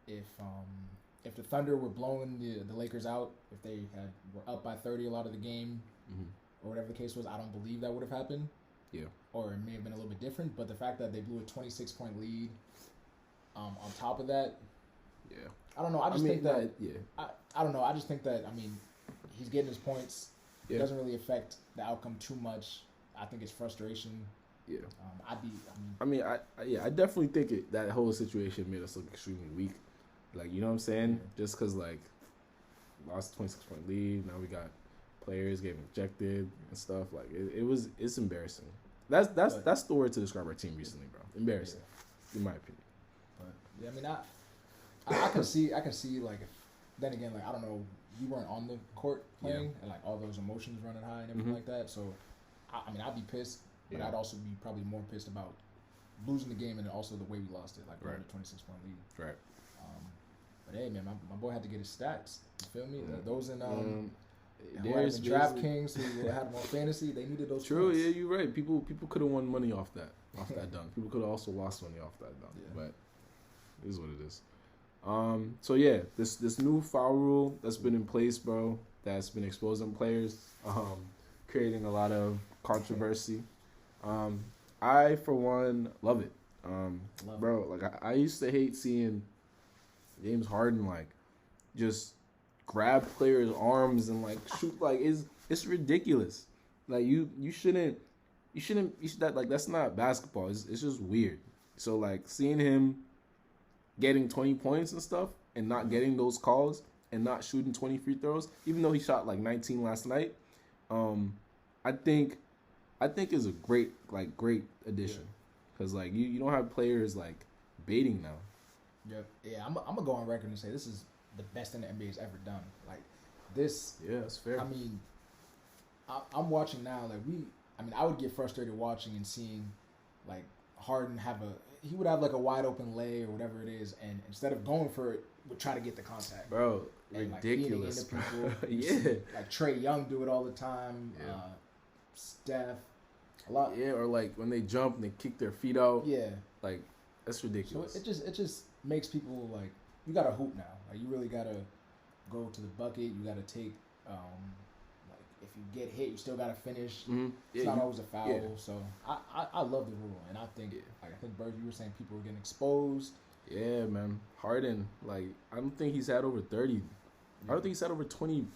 the Thunder were blowing the Lakers out, if they were up by 30 a lot of the game, or whatever the case was, I don't believe that would have happened.
Yeah.
Or it may have been a little bit different, but the fact that they blew a 26-point lead, on top of that, I don't know. I think that I don't know. I just think that he's getting his points. Yeah. It doesn't really affect the outcome too much. I think it's frustration.
Yeah. I definitely think that whole situation made us look extremely weak. You know what I'm saying? Yeah. Just because lost 26-point lead. Now we got players getting ejected and stuff. It's embarrassing. That's the word to describe our team recently, bro. Embarrassing, in my opinion.
But I can see then again, I don't know, you weren't on the court playing and all those emotions running high and everything like that. So I'd be pissed, but I'd also be probably more pissed about losing the game and then also the way we lost it, blowing a 26-point lead.
Right.
But hey, man, my boy had to get his stats. You feel me? Those in DraftKings who had more fantasy, they needed those.
True,
points.
Yeah, you're right. People could have won money off that dunk. People could have also lost money off that dunk. Yeah. But it is what it is. This new foul rule that's been in place, bro, that's been exposing players, creating a lot of controversy. I for one love it. Bro, I used to hate seeing James Harden just grab players' arms and shoot it's ridiculous. You shouldn't that's not basketball. It's just weird. So seeing him getting 20 points and stuff and not getting those calls and not shooting 20 free throws, even though he shot 19 last night, I think is a great addition because you don't have players baiting now.
Yeah. I'm gonna go on record and say this is the best thing the NBA's ever done. This.
Yeah, that's fair.
I'm watching now. I would get frustrated watching and seeing Harden he would have a wide open lay or whatever it is, and instead of going for it, would try to get the contact.
Bro, and, ridiculous.
People.
Yeah.
Trae Young do it all the time. Yeah. Steph, a lot.
Yeah, or when they jump and they kick their feet out.
Yeah.
That's ridiculous.
So it just makes people you gotta hoop now. You really gotta go to the bucket. You gotta take if you get hit, you still gotta finish. Mm-hmm. It's not always a foul. Yeah. So I love the rule, and I think I think Bird, you were saying people were getting exposed.
Yeah, man. Harden, I don't think he's had over 30. Yeah. I don't think he's had over 20.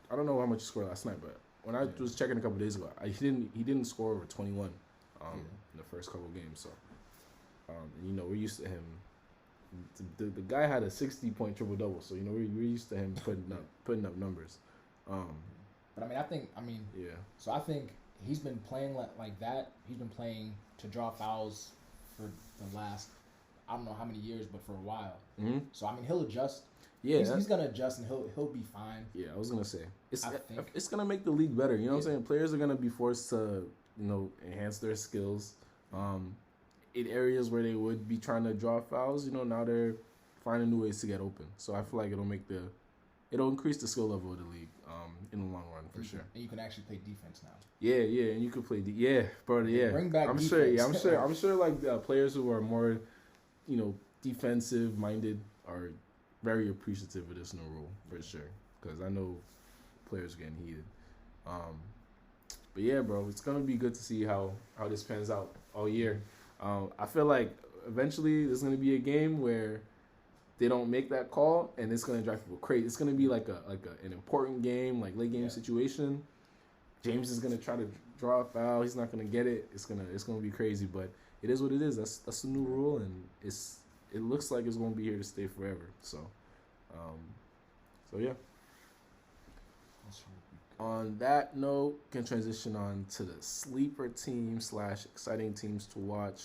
I don't know how much he scored last night, but when I was checking a couple days ago, he didn't score over 21 in the first couple games. So we're used to him the guy had a 60-point triple double, so we're used to him putting up numbers.
But I mean,
yeah.
So I think he's been playing like that. He's been playing to draw fouls for the last, I don't know how many years, but for a while.
Mm-hmm.
So I mean, he'll adjust.
Yeah,
he's gonna adjust and he'll be fine.
Yeah, I was gonna say it's gonna make the league better. You know what I'm saying? Players are gonna be forced to enhance their skills. In areas where they would be trying to draw fouls, now they're finding new ways to get open. So I feel like it'll increase the skill level of the league in the long run for sure.
And you can actually play defense now.
Yeah, and you can play bro. Bring back I'm defense. I'm sure like players who are more, defensive minded are very appreciative of this new rule for sure. Because I know players getting heated. But yeah, bro, it's gonna be good to see how this pans out all year. I feel like eventually there's gonna be a game where they don't make that call, and it's gonna drive people crazy. It's gonna be like an important game, like late game situation. James is gonna try to draw a foul. He's not gonna get it. It's gonna be crazy, but it is what it is. That's the new rule, and it looks like it's gonna be here to stay forever. So yeah. On that note, can transition on to the sleeper team / exciting teams to watch.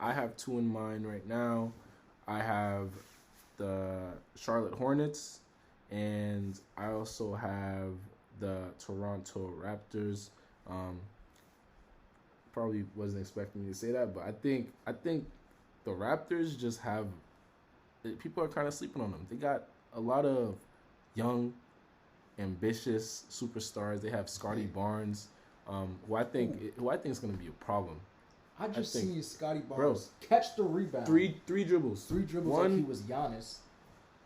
I have two in mind right now. I have the Charlotte Hornets, and I also have the Toronto Raptors. Probably wasn't expecting me to say that, but I think the Raptors just have people are kind of sleeping on them. They got a lot of young, ambitious superstars. They have Scotty Barnes, who I think is going to be a problem.
I just seen Scotty Barnes catch the rebound.
Three dribbles.
Like he was Giannis.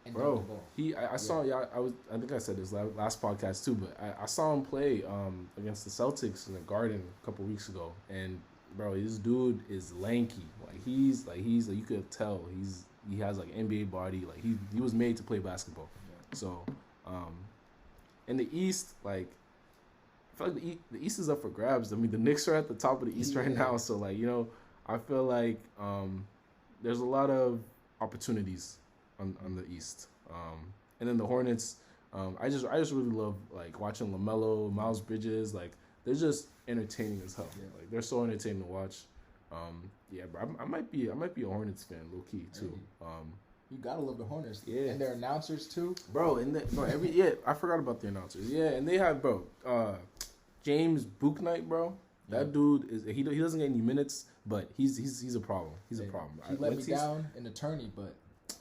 And
bro, I saw. I think I said this last podcast too, but I saw him play against the Celtics in the Garden a couple weeks ago, and bro, this dude is lanky. He's you could tell he has like NBA body. Like he was made to play basketball. Yeah. So, in the East, like, I feel like the East is up for grabs. I mean, the Knicks are at the top of the East right now, so like I feel like there's a lot of opportunities on the East, and then the Hornets. I just really love like watching LaMelo, Miles Bridges. Like they're just entertaining as hell. Yeah. Like they're so entertaining to watch. Bro, I might be a Hornets fan, low key too.
You gotta love the Hornets. Yeah, and their announcers too,
bro. I forgot about the announcers. Yeah, and they have James Bouknight, bro. That dude is he doesn't get any minutes, but he's a problem. He's a problem.
He let me down in the tourney, but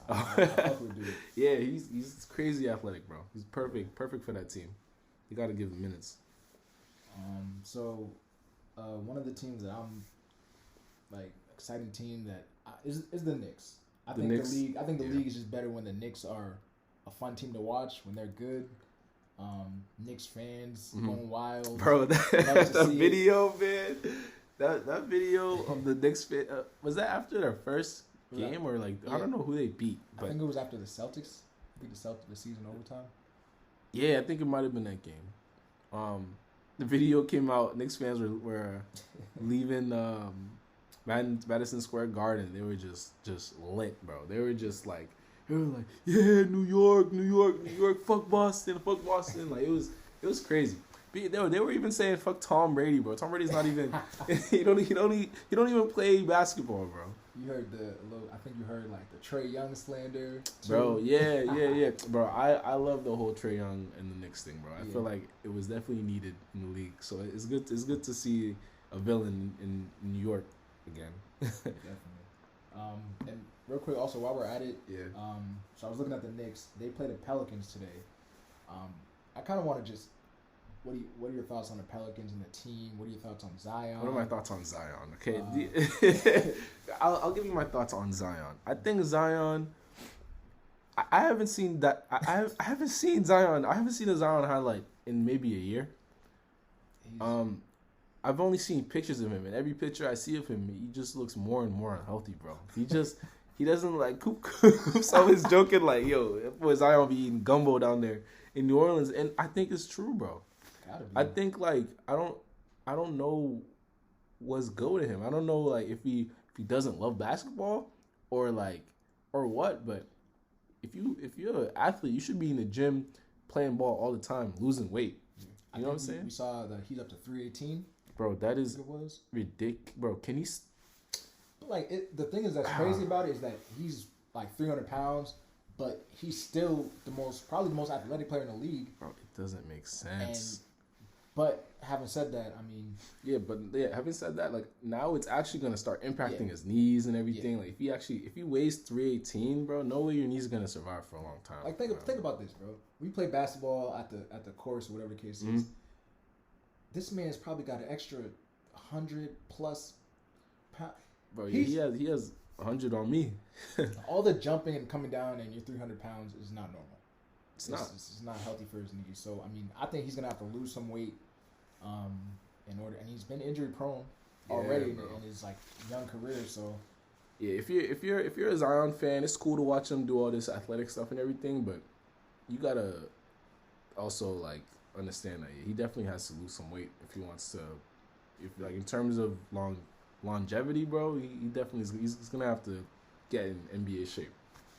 I fuck with dude.
Yeah, he's crazy athletic, bro. He's perfect for that team. You got to give him minutes.
So one of the teams that I'm like exciting team that is the Knicks. I think the league is just better when the Knicks are a fun team to watch, when they're good. Knicks fans going wild,
bro. That video, man. That video of the Knicks fan, was that after their first game or like I don't know who they beat. But
I think it was after the Celtics. I think the season overtime.
Yeah, I think it might have been that game. The video came out. Knicks fans were leaving Madison Square Garden. They were just lit, bro. They were like, yeah, New York, fuck Boston. Like it was crazy. They were even saying fuck Tom Brady, bro. Tom Brady's not even he don't even play basketball, bro.
You heard I think you heard like the Trae Young slander too.
Bro. Yeah. Bro, I love the whole Trae Young and the Knicks thing, bro. I feel like it was definitely needed in the league. So it's good to see a villain in New York again.
Definitely. And real quick, also while we're at it, so I was looking at the Knicks. They play the Pelicans today. I kind of want to just, what are your thoughts on the Pelicans and the team? What are your thoughts on Zion?
What are my thoughts on Zion? Okay, I'll give you my thoughts on Zion. I think Zion. I haven't seen that. I haven't seen Zion. I haven't seen a Zion highlight in maybe a year. I've only seen pictures of him, and every picture I see of him, he just looks more and more unhealthy, bro. He doesn't like Coops always joking like, yo, boy Zion be eating gumbo down there in New Orleans, and I think it's true, bro. I think like I don't know what's good with him. I don't know like if he doesn't love basketball or what, but if you're an athlete, you should be in the gym playing ball all the time, losing weight. You know what I'm saying?
We saw that he's up to 318.
Bro, that is
it was
ridiculous. Bro, can he?
The thing is that's crazy about it is that he's like 300 pounds, but he's still probably the most athletic player in the league.
Bro, it doesn't make sense.
But having said that, I mean,
having said that, like now it's actually gonna start impacting his knees and everything. Like if he weighs 318, bro, no way your knees are gonna survive for a long time.
Like think about this, bro. We play basketball at the course or whatever the case is. This man's probably got an extra 100 plus pounds.
Bro, he has 100 on me.
All the jumping and coming down and you're 300 pounds is not normal. It's not healthy for his knees. So I mean, I think he's gonna have to lose some weight, in order. And he's been injury prone already in his like young career. So
yeah, if you're a Zion fan, it's cool to watch him do all this athletic stuff and everything, but you gotta also like understand that he definitely has to lose some weight if he wants to. If like in terms of longevity, bro, he definitely he's gonna have to get in NBA shape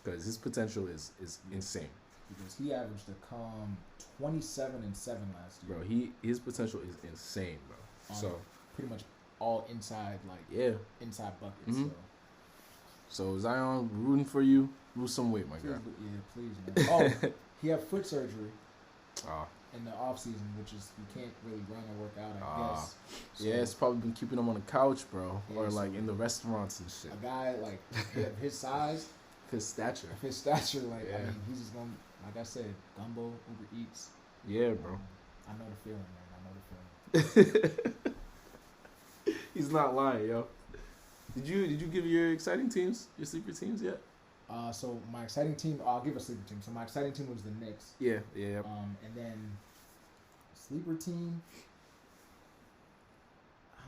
because his potential is insane.
Because he averaged a calm 27 and 7 last year.
Bro, his potential is insane, bro. So
pretty much all inside inside buckets.
Mm-hmm. So Zion, rooting for you. Lose some weight, my guy.
Yeah, please, man. Oh, he had foot surgery in the off season, which is you can't really run or work out, I guess. So,
yeah, it's probably been keeping him on the couch, bro, or like in the restaurants and shit.
A guy like his size,
his stature,
like I mean, he's just gonna, like I said, gumbo, Uber Eats.
Yeah, bro.
I know the feeling, man. I know the feeling.
He's not lying, yo. Did you give your exciting teams, your sleeper teams yet?
So my exciting team, I'll give a sleeper team. So my exciting team was the Knicks.
Yeah.
And then sleeper team. I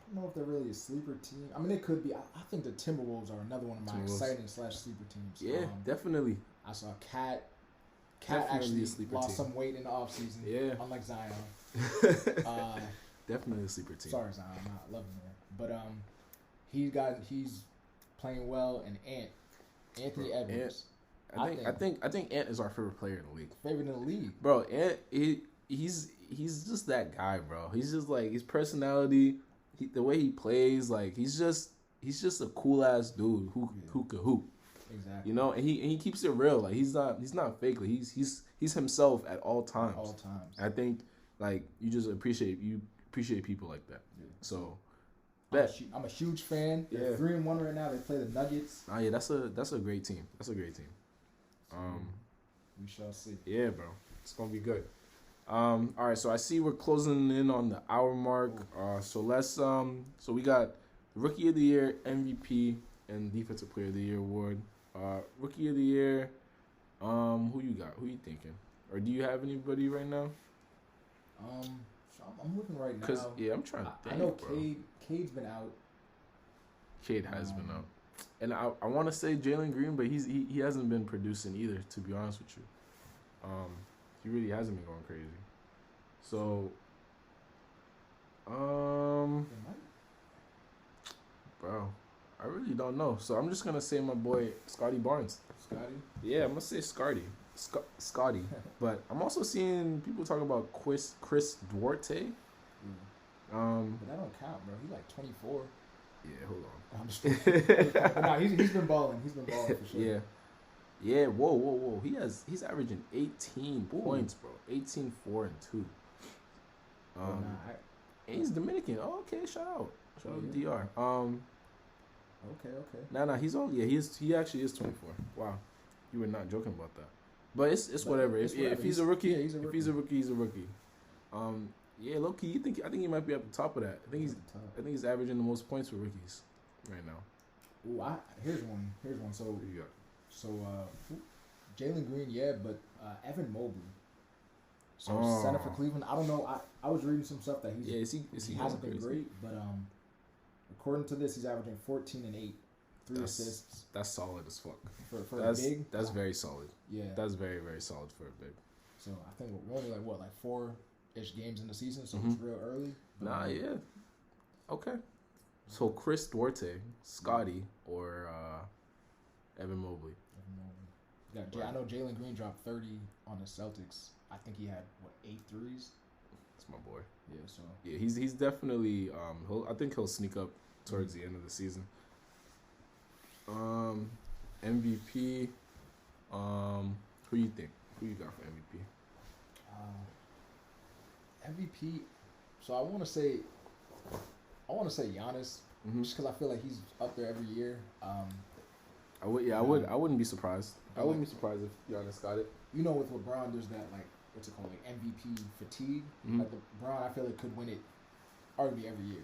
don't know if they're really a sleeper team. I mean, it could be. I think the Timberwolves are another one of my exciting / sleeper teams.
Yeah, definitely.
I saw Cat actually lost some weight in the offseason.
Yeah.
Unlike Zion.
Definitely a sleeper team.
Sorry, Zion, I'm not loving it. But he's playing well, and Anthony Edwards.
I think Ant is our favorite player in the league.
Favorite in the league,
bro. Ant, he's just that guy, bro. He's just like his personality, the way he plays, like he's just a cool ass dude who could hoop.
Exactly.
You know, and he keeps it real. Like he's not fake. Like he's himself at all times.
All times.
I think like you just appreciate people like that. Yeah. So.
I'm a huge fan. They're 3-1 right now. They play the Nuggets.
Oh yeah, that's a great team.
We shall see.
Yeah, bro, it's gonna be good. All right, so I see we're closing in on the hour mark. So let's so we got Rookie of the Year, MVP, and Defensive Player of the Year award. Rookie of the Year. Who you got? Who you thinking? Or do you have anybody right now?
I'm looking right now.
I'm trying to think.
I know Cade's been out.
Cade has been out. And I want to say Jalen Green, but he hasn't been producing either, to be honest with you. He really hasn't been going crazy. So, bro, I really don't know. So I'm just going to say my boy Scotty Barnes.
Scotty?
Yeah, I'm going to say Scotty. Scotty. But I'm also seeing people talk about Chris Duarte.
But that don't count, bro. He's like 24.
Yeah, hold on.
I'm just nah, he's been balling. He's been balling for sure.
Yeah. Whoa. He's averaging 18 points, bro. 18, 4, and 2. And he's Dominican. Oh, okay. Shout out to DR.
Okay.
Nah. He's on. Yeah, he actually is 24. Wow, you were not joking about that. But it's whatever. If he's a rookie, if he's a rookie, he's a rookie. Yeah, low key. I think he might be at the top of that. I think he's averaging the most points for rookies right now.
Ooh, here's one. So Jalen Green, but Evan Mobley. So center for Cleveland. I don't know. I was reading some stuff that he hasn't been great, but according to this, he's averaging 14 and 8, 3 assists.
That's solid as fuck.
For a big.
That's very solid.
Yeah,
that's very, very solid for a big.
So I think we're only like 4-ish games in the season, so it's real early.
Nah, yeah. Okay. So Chris Duarte, Scotty, or Evan Mobley.
Yeah, I know Jalen Green dropped 30 on the Celtics. I think he had 8 threes.
That's my boy.
Yeah, so
yeah, he's definitely. I think he'll sneak up towards the end of the season. MVP. Who you think? Who you got for MVP?
MVP. So I want to say Giannis, just because I feel like he's up there every year.
I wouldn't be surprised. I wouldn't be surprised if Giannis got it.
You know, with LeBron, there's that what's it called, MVP fatigue. Like LeBron, I feel like could win it arguably every year.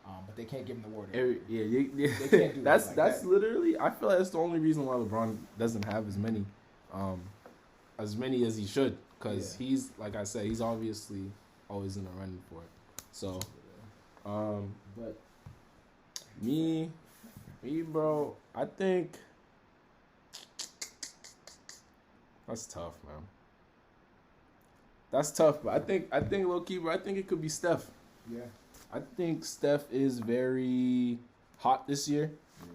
But they can't give him the award.
Yeah.
They can't do
that's
that.
literally. I feel like that's the only reason why LeBron doesn't have as many as he should. Because he's, like I said, he's obviously always in the running for it. So,
but
me, bro, I think that's tough, man. That's tough, but I think low key, bro, I think it could be Steph.
Yeah.
I think Steph is very hot this year.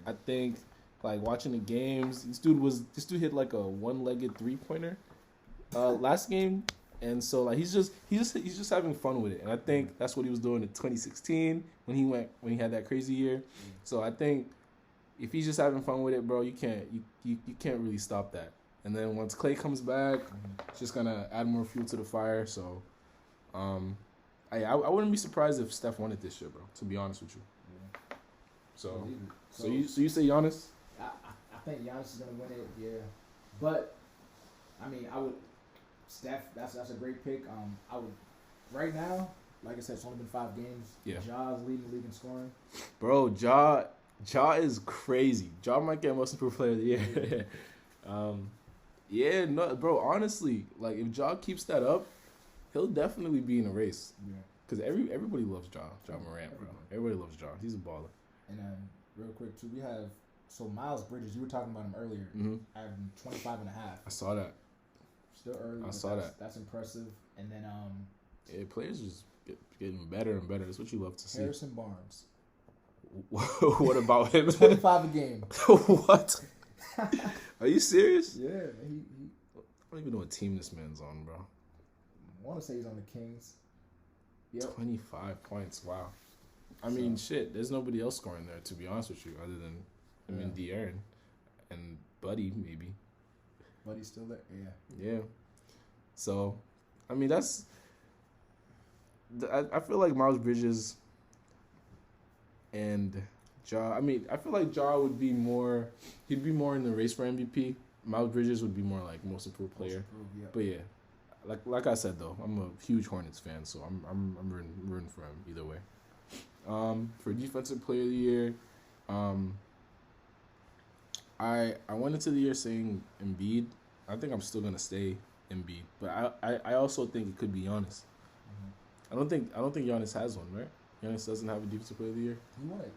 I think, like, watching the games, this dude hit like a one-legged 3-pointer last game, and so like he's just having fun with it. And I think that's what he was doing in 2016 when he had that crazy year. So I think if he's just having fun with it, bro, you can't really stop that. And then once Klay comes back, it's just gonna add more fuel to the fire. So, I wouldn't be surprised if Steph won it this year, bro. To be honest with you.
Yeah.
So you say Giannis?
I think Giannis is gonna win it. Yeah, but I mean, I would Steph. That's a great pick. I would right now. Like I said, it's only been 5 games.
Yeah.
Ja's leading the league in scoring.
Bro, Ja is crazy. Ja might get most improved player of the year. Yeah, no, bro. Honestly, like if Ja keeps that up, he'll definitely be in a race.
Yeah.
Because everybody loves Ja Morant, bro. Everybody loves Ja. He's a baller.
And real quick too, we have Miles Bridges. You were talking about him earlier. Having 25 and a half.
I saw that.
Still early.
I saw that.
That's impressive. And then
yeah, players just getting better and better. That's what you love to see.
Harrison Barnes.
What about him?
25 a game.
What? Are you serious?
Yeah,
I don't even know what team this man's on, bro.
I want to say he's on the Kings.
Yep. 25 points. Wow. I mean, shit. There's nobody else scoring there, to be honest with you, other than De'Aaron and Buddy, maybe.
Buddy's still there. Yeah.
Yeah. So, I mean, that's. I feel like Miles Bridges and Ja. I mean, I feel like Ja would be more. He'd be more in the race for MVP. Miles Bridges would be more like most improved player.
Yeah.
But yeah, like I said though, I'm a huge Hornets fan, so I'm rooting for him either way. For defensive player of the year, I went into the year saying Embiid. I think I'm still gonna stay Embiid, but I also think it could be Giannis. I don't think Giannis has one, right? Giannis doesn't have a defensive player of the year.
He won it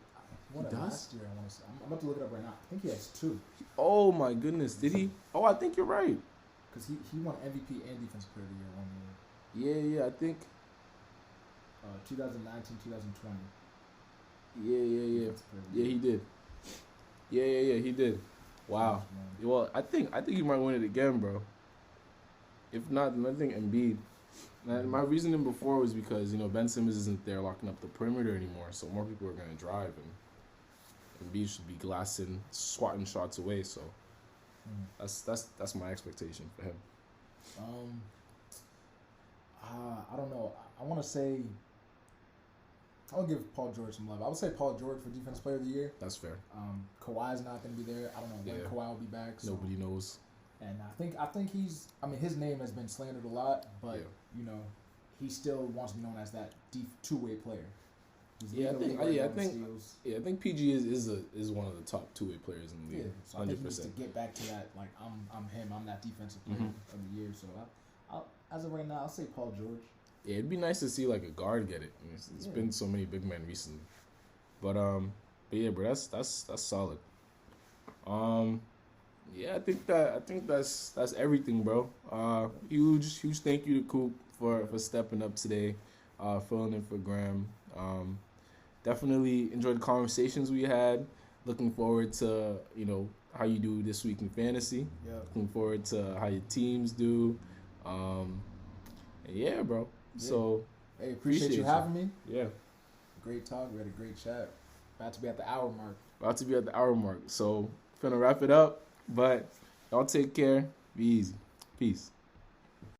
last year. I want to say. I'm about to look it up right now. I think he has 2.
Oh my goodness, did he? Oh, I think you're right.
Because he won MVP and defensive player of the year 1 year.
Yeah, I think.
2019, 2020.
Yeah. Yeah, he did. Yeah, he did. Wow. Well, I think you might win it again, bro. If not, then I think Embiid. And my reasoning before was because, Ben Simmons isn't there locking up the perimeter anymore, so more people are going to drive, and Embiid should be glassing, swatting shots away, so that's my expectation for him.
I don't know. I want to say I'll give Paul George some love. I would say Paul George for Defensive Player of the Year.
That's fair.
Kawhi's not going to be there. I don't know when Kawhi will be back. So.
Nobody knows.
And I think he's. I mean, his name has been slandered a lot, but he still wants to be known as that two-way player.
I think PG is one of the top two-way players in the league.
So 100%. I think he needs to get back to that. Like I'm him. I'm that defensive player of the year. So I'll, as of right now, I'll say Paul George.
Yeah, it'd be nice to see like a guard get it. It's been so many big men recently, but yeah, bro, that's solid. Yeah, I think that's everything, bro. Huge thank you to Coop for stepping up today, filling in for Graham. definitely enjoyed the conversations we had. Looking forward to, how you do this week in fantasy.
Yeah.
Looking forward to how your teams do. Yeah, bro.
Yeah.
So,
hey, appreciate you having me.
Yeah.
Great talk. We had a great chat. About to be at the hour mark.
So, finna wrap it up. But y'all take care. Be easy. Peace.